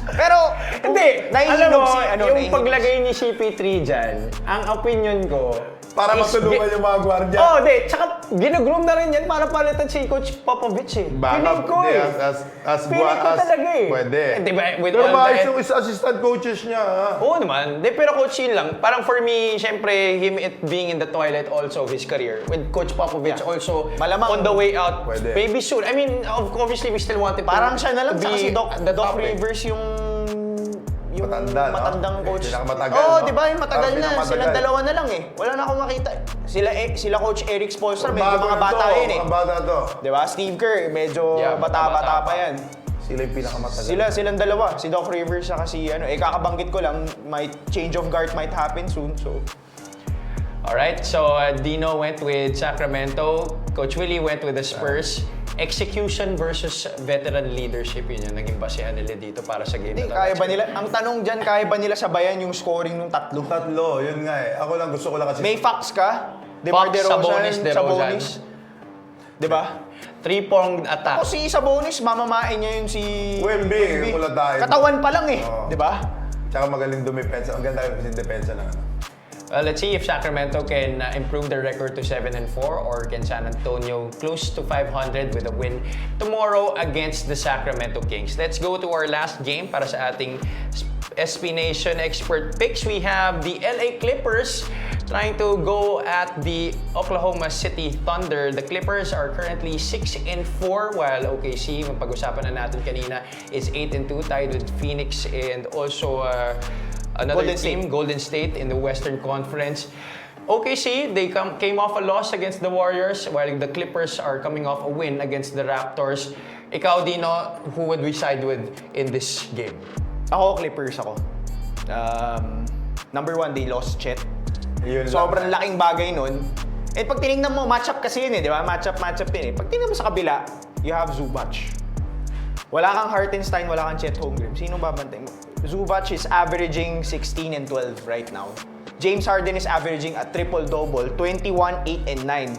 Pero, Hindi, alam mo, yung nahihinog paglagay ni CP3 dyan, ang opinion ko, Para matulungan yung mga gwardiya. Tsaka ginugroom na rin yan para palitan si Coach Popovich eh. Feeling ko eh. Feeling ko talaga eh. Pwede. Diba, with Pero all maayos the... yung assistant coaches niya, ha? Oo naman. Pero coach yun lang. Parang for me, syempre, him being in the twilight also of his career. With Coach Popovich also Malamang on the way out. Pwede. Maybe soon. I mean, obviously, we still want it Parang siya na lang, to saka si be the Doc top eh. Rivers yung matandang coach. Pinakamatagal, Oo, no? di ba? Yung matagal Parang na. pinakamatagal. Silang dalawa na lang eh. Wala na akong makita. Sila Coach Eric Spoelstra, medyo mga bata yun eh. Mga bata to. Di ba? Steve Kerr, medyo Yeah, bata-bata bata pa yan. Sila yung pinakamatagal. Silang dalawa. Si Doc Rivers saka si kakabanggit ko lang, change of guard might happen soon. So, Alright, so Dino went with Sacramento. Coach Willie went with the Spurs. Execution versus veteran leadership, yun yung naging basehan nila dito para sa game hindi, na to. kaya ba nila? Ang tanong dyan, kaya ba nila sabayan yung scoring ng tatlo? Tatlo, yun nga eh. Ako lang gusto ko lang kasi... May Fox ka? Fox, Sabonis, DeRozan. Di ba? Three-pronged attack. O si Sabonis, mamamain niya yun si... Wemby, wala tayo. Katawan pa lang eh. Oo. Di ba? Tsaka magaling dumipensa. Ang ganda kasi depensa ng ano. Let's see if Sacramento can improve their record to 7-4 or can San Antonio close to 500 with a win tomorrow against the Sacramento Kings. Let's go to our last game para sa ating SPNation expert picks. We have the LA Clippers trying to go at the Oklahoma City Thunder. The Clippers are currently 6-4 while OKC, pag-usapan na natin kanina, is 8-2 tied with Phoenix and also another team, Golden State, in the Western Conference. OKC, they came off a loss against the Warriors while the Clippers are coming off a win against the Raptors. Ikaw, Dino, who would we side with in this game? Ako, Clippers ako. Number one, they lost Chet. Yun lang. Sobrang laking bagay nun. And pag tinignan mo, matchup kasi yun eh, di ba? Matchup din eh. Pag tinignan mo sa kabila, you have Zubac. Wala kang Hartenstein, wala kang Chet Holmgren. Sino babantay mo? Zubac is averaging 16 and 12 right now. James Harden is averaging a triple-double, 21, 8, and 9.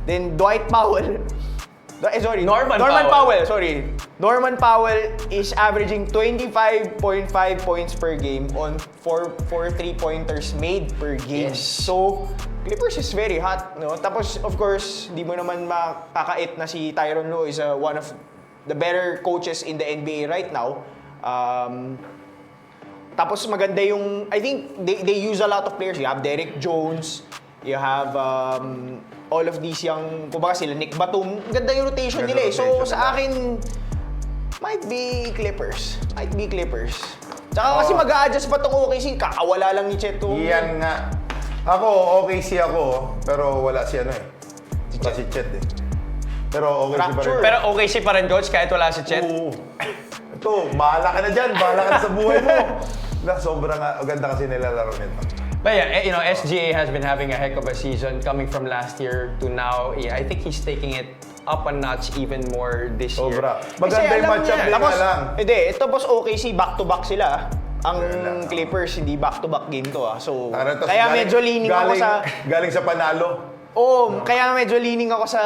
Then Dwight Powell, Norman Powell. Norman Powell is averaging 25.5 points per game on 4 3-pointers made per game. Yes. So, Clippers is very hot, no? Tapos, of course, di mo naman makakait na si Tyronn Lue is one of the better coaches in the NBA right now. Tapos maganda yung, I think they use a lot of players. You have Derek Jones, you have all of these young, kumbaga sila Nick Batum. Ganda yung rotation Ganda nila eh. So rotation sa nila. akin, might be Clippers. Tsaka kasi mag-a-adjust pa tong OKC, kakawala lang ni Chet Holmgren. Yan nga. Ako, OKC ako, pero wala si ano eh. Wala si Chet eh. Pero OKC pa rin. Fracture. Pero okay si pa rin, coach, kahit wala si Chet. Oo. Ito, bahala ka na dyan. Bahala ka na sa buhay mo. Sobrang ganda kasi nilalaro nito. But yeah, SGA has been having a heck of a season coming from last year to now. Yeah, I think he's taking it up a notch even more this Sobra. year. Maganda yung matchup din Tapos, nga lang. hindi, ito boss OKC, back-to-back sila. Ang Yun lang. Clippers, hindi back-to-back game to ah. So, Tapos kaya medyo leaning ako sa... Galing sa panalo. Oo, kaya medyo leaning ako sa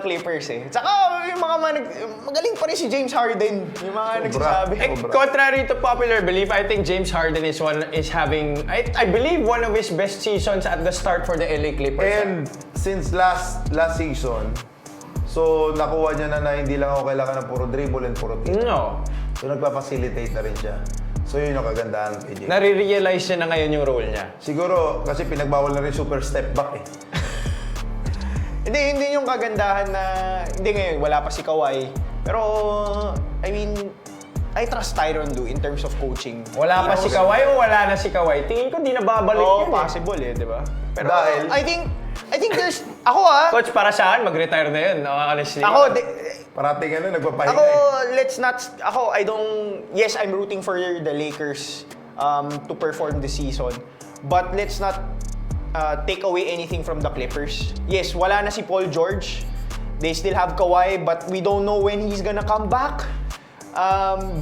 Clippers eh. Tsaka yung mga magaling pa rin si James Harden. Yung mga nagsasabi. Eh, contrary to popular belief, I think James Harden is having, I believe, one of his best seasons at the start for the LA Clippers. And since last season, so nakuha niya na hindi lang ako kailangan ng puro dribble and puro tira. No. So nagpa-facilitate na rin siya. So yun yung kagandahan kay James. Nare-realize niya na ngayon yung role niya. Siguro kasi pinagbawal na rin super step back eh. Hindi yung kagandahan na, hindi ngayon, wala pa si Kawhi. Pero, I mean, I trust Tyronn Lue in terms of coaching. Wala pa si Kawhi o wala na si Kawhi? Tingin ko di na babalik Oo, yun possible di ba? Pero, Dahil- I think there's, ako Coach, para saan? Mag-retire na yun, honestly. Parating nagpapahinga Ako, eh. let's not, yes, I'm rooting for the Lakers to perform this season. But let's not take away anything from the Clippers. Yes, wala na si Paul George. They still have Kawhi, but we don't know when he's gonna come back.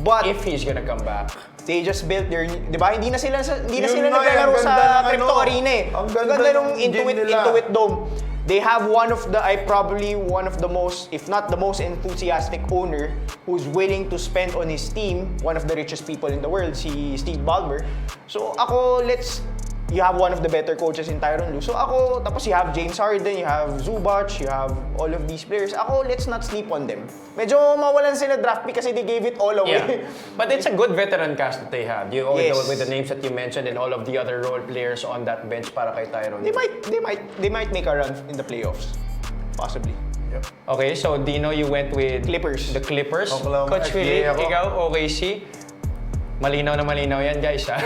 But If he's gonna come back. they just built their, di ba? Hindi na sila Yun naglalaro nga, ang sa ganda ng Crypto ano. Arena eh. Ang ganda nung ng gym nila. Intuit Dome. They have probably one of the most, if not the most enthusiastic owner who's willing to spend on his team, one of the richest people in the world, si Steve Ballmer. So you have one of the better coaches in Tyronn Lue. So tapos you have James Harden, you have Zubac, you have all of these players. Let's not sleep on them. Medyo mawalan sila draft pick kasi they gave it all away. Yeah. But it's a good veteran cast that they have. Yes. With the names that you mentioned and all of the other role players on that bench para kay Tyronn. They might make a run in the playoffs. Possibly. Okay, so Dino, you went with Clippers. The Clippers. Oklahoma, Coach Willie, SPA ako. ikaw, OKC. Malinaw na malinaw yan, guys. Ha?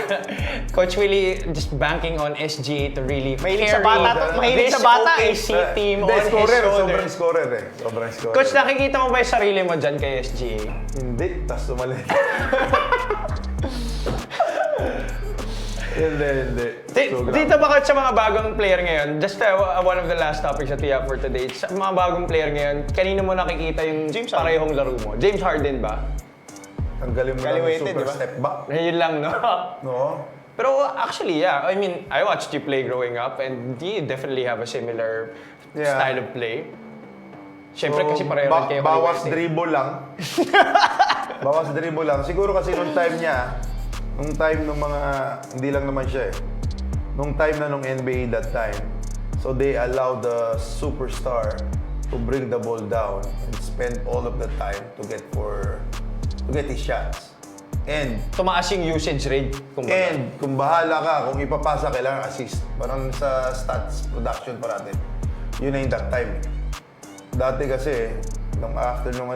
Coach Willie just banking on SGA to really Mahilig carry sa bata mahilig this sa bata eh. OKC team Hindi, on his scorer. shoulder. Sobrang scorer eh. Sobrang scorer. Coach, nakikita mo ba yung sarili mo dyan kay SGA? Hindi, tas sumali. Hindi. Dito ba Coach, sa mga bagong player ngayon, just one of the last topics that we have for today, sa mga bagong player ngayon, kanino mo nakikita yung James parehong laro mo? James Harden ba? Ang galing mo lang yung Evaluated, super di ba? step back. Yun lang, no? No? Pero actually, yeah. I mean, I watched you play growing up and you definitely have a similar Yeah. style of play. Siyempre kasi pareho rin kayo bawas kaliwete. dribble lang. Bawas dribble lang. Siguro kasi nung time niya, nung time nung mga, hindi lang naman siya eh. Nung time na nung NBA that time, so they allow the superstar to bring the ball down and spend all of the time to get his shots. And Tumaas yung usage rate, kumbaga. And kung bahala ka, kung ipapasa, kailangan assist. Parang sa stats production parati. Yun na yung that time. Dati kasi, after nung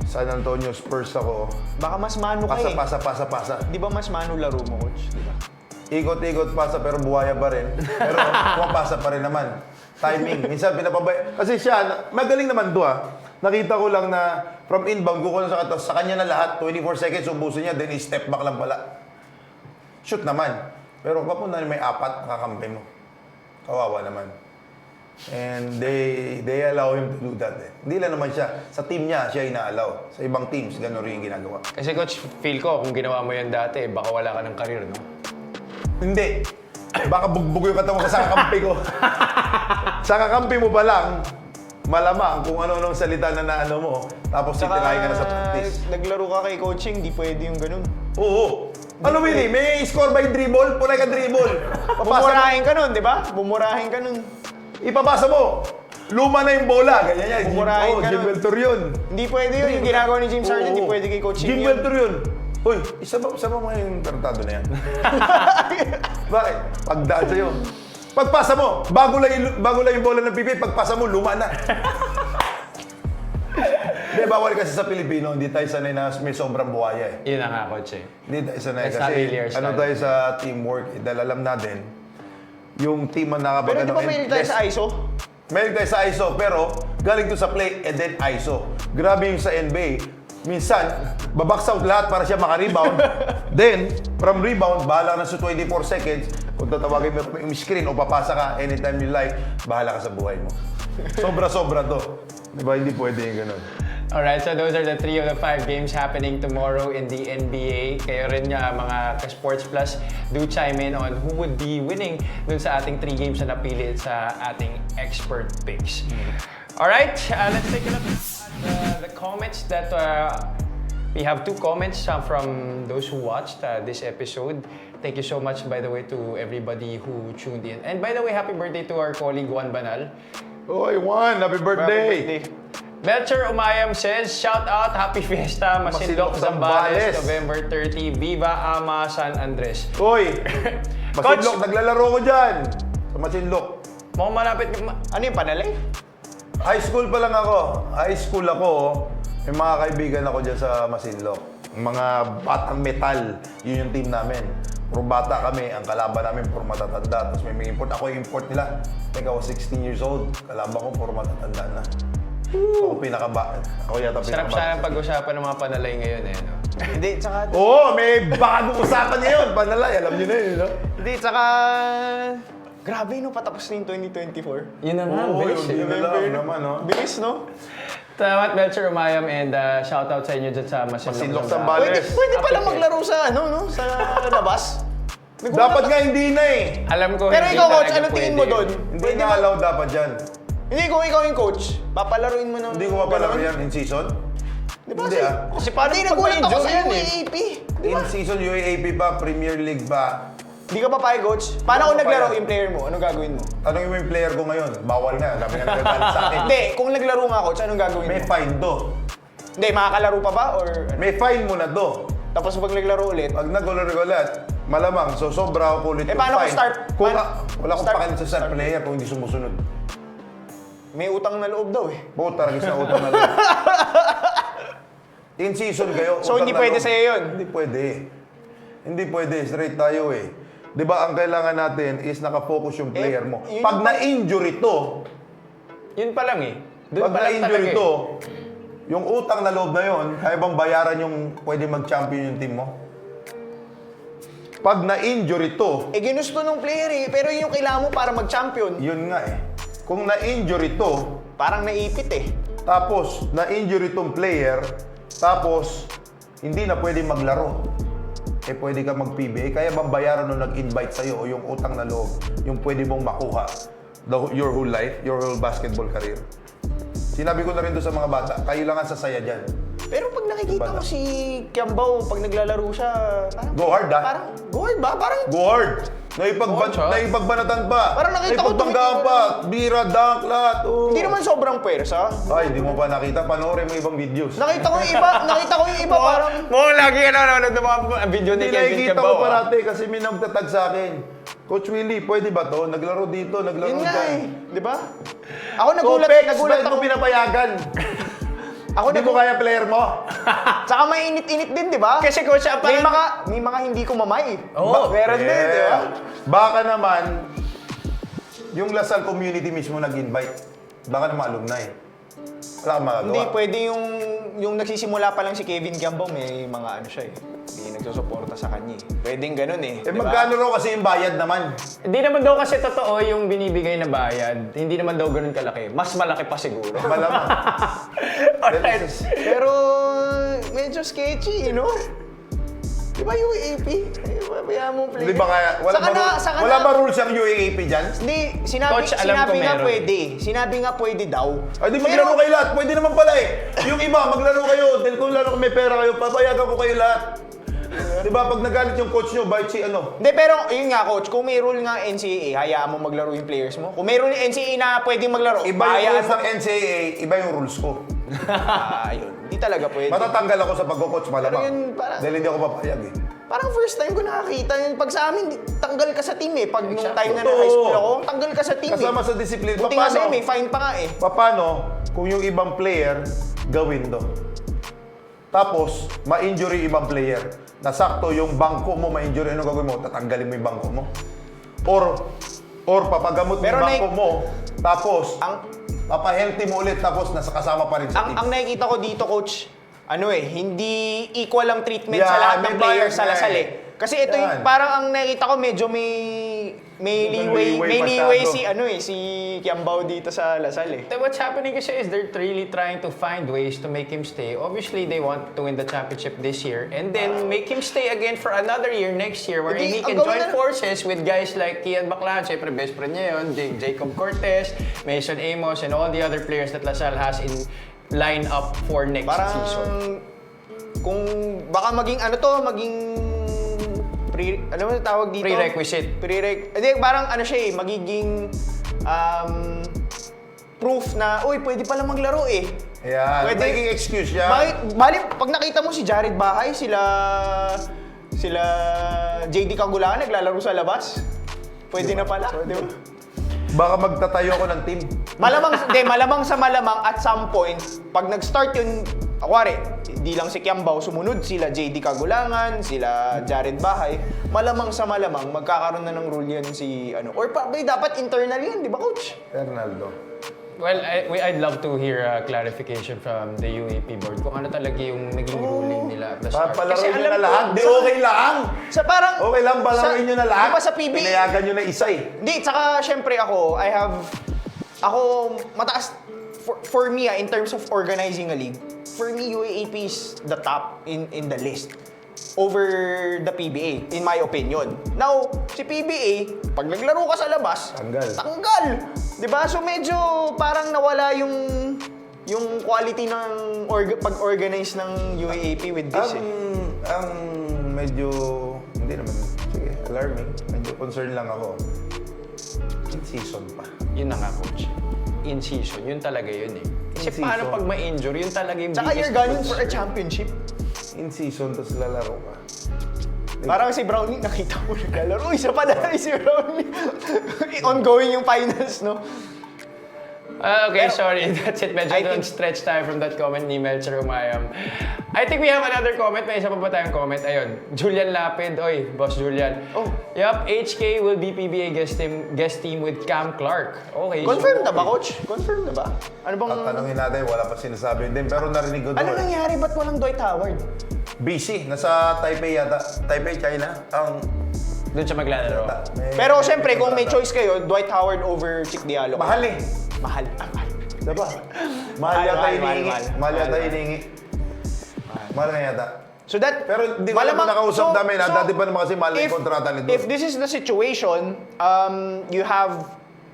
San Antonio Spurs ako, Baka mas mano ka eh. pasa. Di ba mas mano laro mo, coach? Di ba? Ikot-ikot pasa pero buhaya pa rin. Pero pumapasa pa rin naman. Timing. Minsan pinapabay. Kasi siya, magaling naman to Nakita ko lang na from inbound, kukuha sa kanya na lahat, 24 seconds, ubusin niya, then step back lang pala. shoot naman. Pero kapag may 4, kakampi mo. Kawawa naman. And they allow him to do that eh. Hindi lang naman siya. Sa team niya, siya ina-allow. Sa ibang teams, gano'n rin yung ginagawa. Kasi coach, feel ko kung ginawa mo yan dati, baka wala ka ng career, no? Hindi. Baka bugbog yung katawan ko sa kakampi ko. Sa kakampi mo pa lang, malamang kung ano-anong salita na naano mo, tapos titirahin ka na sa practice. Naglaro ka kay coaching, di pwede yung ganun. Oo. Ano, Willie? May score by dribble? Punay ka dribble. Bumurahin ka nun, di ba? Bumurahin ka nun. Ipapasa mo. Luma na yung bola. Ganyan yan. Bumurahin ka Jim nun. Welter yun. Hindi pwede yun. Yung ginagawa ni James Harden, di pwede kay coaching Jim yun. Welter yun. Uy, isa ba mo yung tarantado na yan? Bakit? Pagdaan sa'yo. Pagpasa mo, bago lang yung bola ng pipi, pagpasa mo, luma na. Hindi, bawal kasi sa Pilipino, hindi tayo sanay na may sobrang buhaya eh. Yun na nga, coach eh. Hindi tayo sanay That's not kasi really our ano style. tayo sa teamwork, dahil alam natin, yung team ang nakapag... Pero di ba may tayo sa ISO? Mahilig tayo sa ISO, pero galing to sa play and then ISO. Grabe yung sa NBA. Minsan, babaks out lahat para siya makarebound. Then, from rebound, bahala na sa 24 seconds. Kung tatawagin mo yung screen o papasa ka anytime you like, bahala ka sa buhay mo. Sobra-sobra to. Di ba? Hindi pwede yung ganun. Alright, so those are the 3 of the 5 games happening tomorrow in the NBA. Kayo rin nga, mga ka-Sports Plus, do chime in on who would be winning dun sa ating 3 games na napili sa ating expert picks. Alright, let's take a look at the comments that we have 2 comments from those who watched this episode. Thank you so much, by the way, to everybody who tuned in. And by the way, happy birthday to our colleague Juan Banal. Oy, Juan! Happy birthday! Melcher Umayam says, shout out, happy fiesta, Masinloc, Zambales, November 30, Viva Ama San Andres. Oy! Coach! Masinlok, naglalaro ko dyan. Sa Masinlok. Mukhang malapit. Ano yung panalay? High school pa lang ako. High school ako. May mga kaibigan ako dyan sa Masinloc. Mga batang metal. Yun yung team namin. Puro bata kami. Ang kalaban namin puro matatanda. Tapos may import. Ako yung import nila. I think I was 16 years old. Kalaban ko puro matatanda na. Ako pinakaba. Ako yata Sarap pinakaba. sana pag-usapan ng mga panalay ngayon eh, no? Hindi, tsaka... Oo, may bagong usapan ngayon. Panalay, alam niyo na yun, no? Hindi, tsaka... Grabe, no? Patapos na yung 2024. Yun na nga, Oo, bilis yun eh. na lang naman, no? Bilis, no? Salamat, Melcher Umayam, and shout out sa inyo dyan sa Masinloc, Masinloc, Zambales. Pwede pala maglaro sa, ano, no? Sa labas. Dapat nga hindi na eh. Alam ko, Pero hindi ikaw, coach, talaga ano tingin mo pwede doon? yun. Hindi na allow dapat yan. Hindi, kung ikaw yung coach, papalaruin mo ng... Hindi ko mapalaro yan in season. Di ba? Hindi ah. Kasi paano Hindi, pag nagulat ako ma-injure sa yan eh? UAAP. Di In ba? season, UAAP pa, Premier League pa. Hindi ka papayag, coach? Paano kung Hindi ako naglaro papayag. yung player mo? Anong gagawin mo? Tanongin mo yung player ko ngayon. Bawal na. Dami nga nagagalit sa akin. Hindi, kung naglaro nga, coach, anong gagawin May mo? fine to. Hindi, makakalaro pa ba? Or ano? May fine mo na to. Tapos pag naglaro ulit, Pag nag-ulit, malamang, so sobra ako ulit Eh, yung paano kung fine. start? Kung Paano- wala akong start- pakialam sa star player kung hindi sumusunod. may utang na loob daw eh. Puta, ragis na utang na lang. In season kayo. So, utang hindi na pwede loob. sa'yo yun? Hindi pwede. Hindi pwede. Straight tayo eh. Di ba ang kailangan natin is nakafocus yung player mo. yun Pag yung- na-injury to, Yun pa lang eh. Doon pag pa lang na-injury talaga to, eh. yung utang na loob na yun, kaya bang bayaran yung pwede mag-champion yung team mo? Pag na-injury to, Eh, ginusto nung player eh. Pero yun yung kailangan mo para mag-champion. yun nga eh. Kung na-injury to, Parang naipit eh. tapos na-injury tong player, tapos hindi na pwede maglaro, eh pwede ka mag-PBA, kaya bang bayaran nung nag-invite sa'yo o yung utang na loob, yung pwede mong makuha your whole life, your whole basketball career. Sinabi ko na rin doon sa mga bata, kayo lang ang sasaya dyan. Pero pag nakikita Diba ko si Kiambao, pag naglalaro siya, parang... Go hard, ah. Parang, go hard ba? Parang... Go hard! Naipagbanatan pa. Parang nakita ko Naipagbangaan tumitingin pa. Bira, dunk, lahat. Oh. Hindi naman sobrang pwersa. Ay, hindi mo pa nakita. Panoorin mo ibang videos. Nakita ko yung iba, parang... Mo lagi ka nanonood ng mga video ni Hindi Kevin nakikita Cabao. ko parati kasi may nagtatag sa akin. Coach Willie, pwede ba to? Naglaro dito, naglaro Yun nga dyan. eh. Di ba? Ako nagulat Ba't ako. mo pinapayagan? Ako Hindi mo kaya player mo? Tsaka mainit-init din, di ba? Kasi coach, May mga hindi ko mamay. Oo. Meron din, di ba? Baka naman, yung Lasal community mismo nag-invite. Baka naman alumni. Wala kang magagawa. Hindi, pwede yung nagsisimula pa lang si Kevin Gambo, may mga ano siya eh. Hindi nagsusuporta sa kanya eh. Pwedeng ganun eh. Eh, di ba? magkano raw kasi yung bayad naman? Hindi naman daw kasi totoo yung binibigay na bayad. Hindi naman daw ganun kalaki. Mas malaki pa siguro. Malamang. Alright. Pero medyo sketchy, you know? Di ba UAP? Bayaan mo player. Di ba kaya, wala ba rules ang UAAP dyan? Hindi, Coach, alam ko sinabi nga meron. pwede. Sinabi nga pwede daw. Ay, di maglaro kayo lahat. Pwede naman pala eh. Yung iba, maglaro kayo. Dahil kung lalo may pera kayo, papayagan ko kayo lahat. Di ba, pag nagalit yung coach nyo, bakit si ano? Hindi, pero yun nga coach, kung may rule nga NCAA, hayaan mo maglaro yung players mo. Kung may rule yung NCAA na pwedeng maglaro, Iba yung hayaan rules mo. ng NCAA, iba yung rules ko. Yun. Hindi talaga pwede. Matatanggal ako sa pag-coach malamang. Pero yun, parang- Dahil hindi ako papayag eh. Parang first time ko nakakita yun. Pag sa amin, tanggal ka sa team eh. Pag nung time na Totoo. high school ako, tanggal ka sa team Kasama eh. sa discipline. Buti nga sa'yo, may fine pa nga eh. Paano kung yung ibang player gawin to? Tapos, ma-injury ibang player. Nasakto yung bangko mo, ma-injury. Ano gagawin mo? Tatanggalin mo yung bangko mo? Or papagamot mo Pero yung bangko mo, tapos, papahealthy mo ulit, tapos nasa kasama pa rin sa team. Ang nakikita ko dito, coach, hindi equal ang treatment sa Yeah, lahat may ng players bias sa nga Lasal eh. eh. Kasi ito yung Yan. parang ang nakikita ko medyo may leeway masyado. si Kiambao dito sa Lasal eh. What's happening kasi is they're really trying to find ways to make him stay. Obviously, they want to win the championship this year and then make him stay again for another year next year wherein Hindi, he can ang gawin join na- forces with guys like Kian Baclan, syempre best friend niya yun, Jacob Cortez, Mason Amos, and all the other players that Lasal has in line up for next Parang season. kung baka maging ano mo tawag dito? Prerequisite. Hindi, parang ano siya eh, magiging proof na, uy, pwede pala maglaro eh. Ayan, Pwede. naging excuse siya. Bali, pag nakita mo si Jared Bahay, sila JD Kagulangan naglalaro sa labas. Pwede na pala, di ba? Baka magtatayo ako ng team. Malamang sa malamang at some point, pag nag-start yun, akwari, di lang si Kiambao sumunod, sila JD Kagulangan, sila Jared Bahay, malamang sa malamang, magkakaroon na ng rule yan si ano. Or dapat internal yan, di ba coach? Ronaldo. Well, I'd love to hear a clarification from the UAP board kung ano talaga yung naging ruling nila at the start. Papalaroin nyo alam na ko, lahat. Di okay lang. Sa parang... Okay lang, palaroin nyo na lahat. Di ba sa PBA? Pinayagan nyo na isa eh. Hindi, tsaka syempre ako mataas, for me in terms of organizing a league, for me, UAAP is the top in the list over the PBA, in my opinion. Now, si PBA, pag naglaro ka sa labas, tanggal. Diba? So medyo parang nawala yung quality ng pag-organize ng UAAP with this Ang medyo, hindi naman, sige, alarming. Medyo concerned lang ako. In season pa. Yun na nga, coach. In season, yun talaga yun eh. Kasi In paano season. pag ma-injure, yun talaga yung Tsaka you're gunning for a championship. In season, tapos lalaro ka. Parang si Brownie, nakita mo naglalaro. Isa pa na si Brownie. Ongoing yung finals, no? Okay, sorry. That's it. Medyo don't stretch tayo from that comment ni Melcher Umayam. I think we have another comment. May isa pa ba tayong comment? Ayun. Julian Lapid. Oy, Boss Julian. Oh. Yup, HK will be PBA guest team with Cam Clark. Okay. Confirmed na ba, coach? Confirmed na ba? Ano bang... Tatanungin natin, wala pa sinasabi din. Pero narinig ko Ano doon. nangyari? Ba't walang Dwight Howard? Busy. Nasa Taipei yata. Taipei, China. Doon siya maglalaro. Pero syempre, kung may choice kayo, Dwight Howard over Chick Diallo. Mahal eh. Mahal. Diba? Mahal yata mahal, hinihingi. mahal. Mahal yata hinihingi. Mahal nga yata. So that... Pero hindi ko naman nakausap namin. Dati pa naman kasi mahal na yung kontrata nito. If this is the situation, you have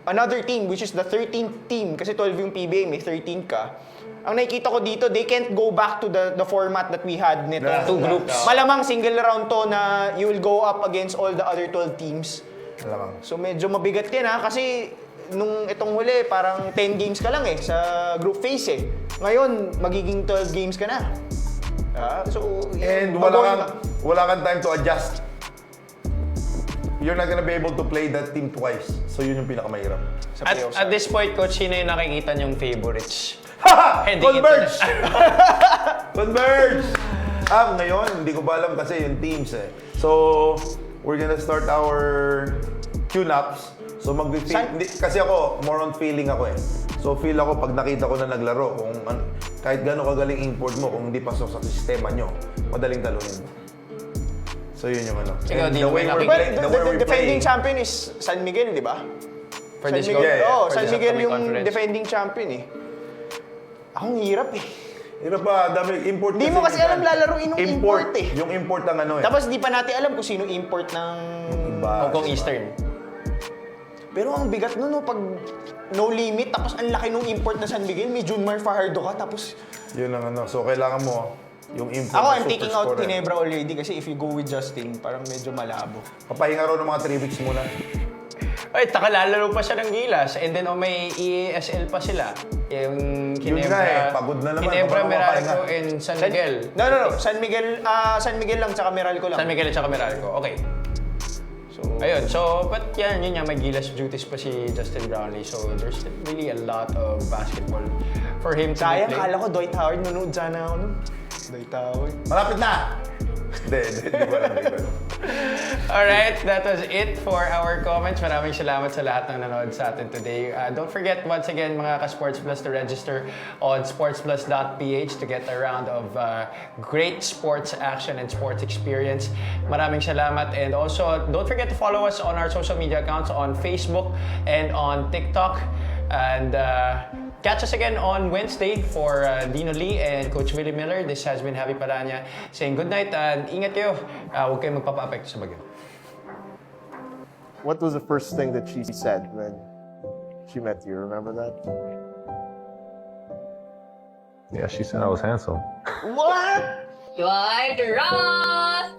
another team, which is the 13th team. Kasi 12 yung PBA, may 13 ka. Ang nakikita ko dito, they can't go back to the format that we had nito. Yeah. Two groups. Malamang single round to na you will go up against all the other 12 teams. Alamang. So medyo mabigat yan ha, kasi nung itong huli, parang 10 games ka lang eh, sa group phase eh. Ngayon, magiging 12 games ka na. So, And wala kang time to adjust. You're not gonna be able to play that team twice. So yun yung pinakamahirap. sa At playoffs. this point, coach, sino yung nakikita niyong favorites? Heading Converge! into Converge! Ngayon, hindi ko ba alam kasi yung teams eh. So, we're gonna start our tune-ups. So, kasi ako, more on feeling ako eh. So feel ako pag nakita ko na naglaro, kung kahit gano'n kagaling import mo, kung hindi pasok sa sistema nyo, madaling talunin mo. So yun yung ano. Ikaw, And di the mo way may we're nakikita. play- the way The we're defending playing- champion is San Miguel, di ba? For San this Miguel, go- yeah, oh, for San this Miguel upcoming yung conference. defending champion eh. Akong hirap eh. Hirap pa, dami import. Di mo kasi alam lalaruin ng import eh. Yung import ng ano eh. Tapos di pa natin alam kung sino import ng Iba, Hong Kong iba. Eastern. Pero ang bigat nun, no, pag no limit, tapos ang laki nung import na San Miguel, may Junmar Fajardo ka, tapos... Yun ang ano. So kailangan mo yung import Ako, na I'm super taking out scorer. Ginebra already kasi if you go with Justin, parang medyo malabo. Papahinga raw ng mga 3 weeks muna. Ay, taka lalaro pa siya ng Gilas. And then, may ESL pa sila. Yung Yun Ginebra, nga eh, pagod na naman. Ginebra, Paano Meralco, mapahinga? and San Miguel. No. San Miguel lang, tsaka Meralco lang. San Miguel at saka Meralco. Okay. So, Ayun, so, but yun nga, may Gilas duties pa si Justin Brownlee. So, there's really a lot of basketball for him to sayang, play. kala ko Dwight Howard, nunood sana ako nun. Dwight Howard. Malapit na! Hindi ko alam. Alright, that was it for our comments. Maraming salamat sa lahat ng nanood sa atin today. Don't forget, once again, mga ka-Sports Plus, to register on sportsplus.ph to get a round of great sports action and sports experience. Maraming salamat. And also, don't forget to follow us on our social media accounts on Facebook and on TikTok. And catch us again on Wednesday for Dino Lee and Coach Willie Miller. This has been Javi Padanya saying good night and ingat kayo. Huwag kayong magpapa-apekto sa bagyo. What was the first thing that she said when she met you? Remember that? Yeah, she said I was handsome. What? You are the wrong.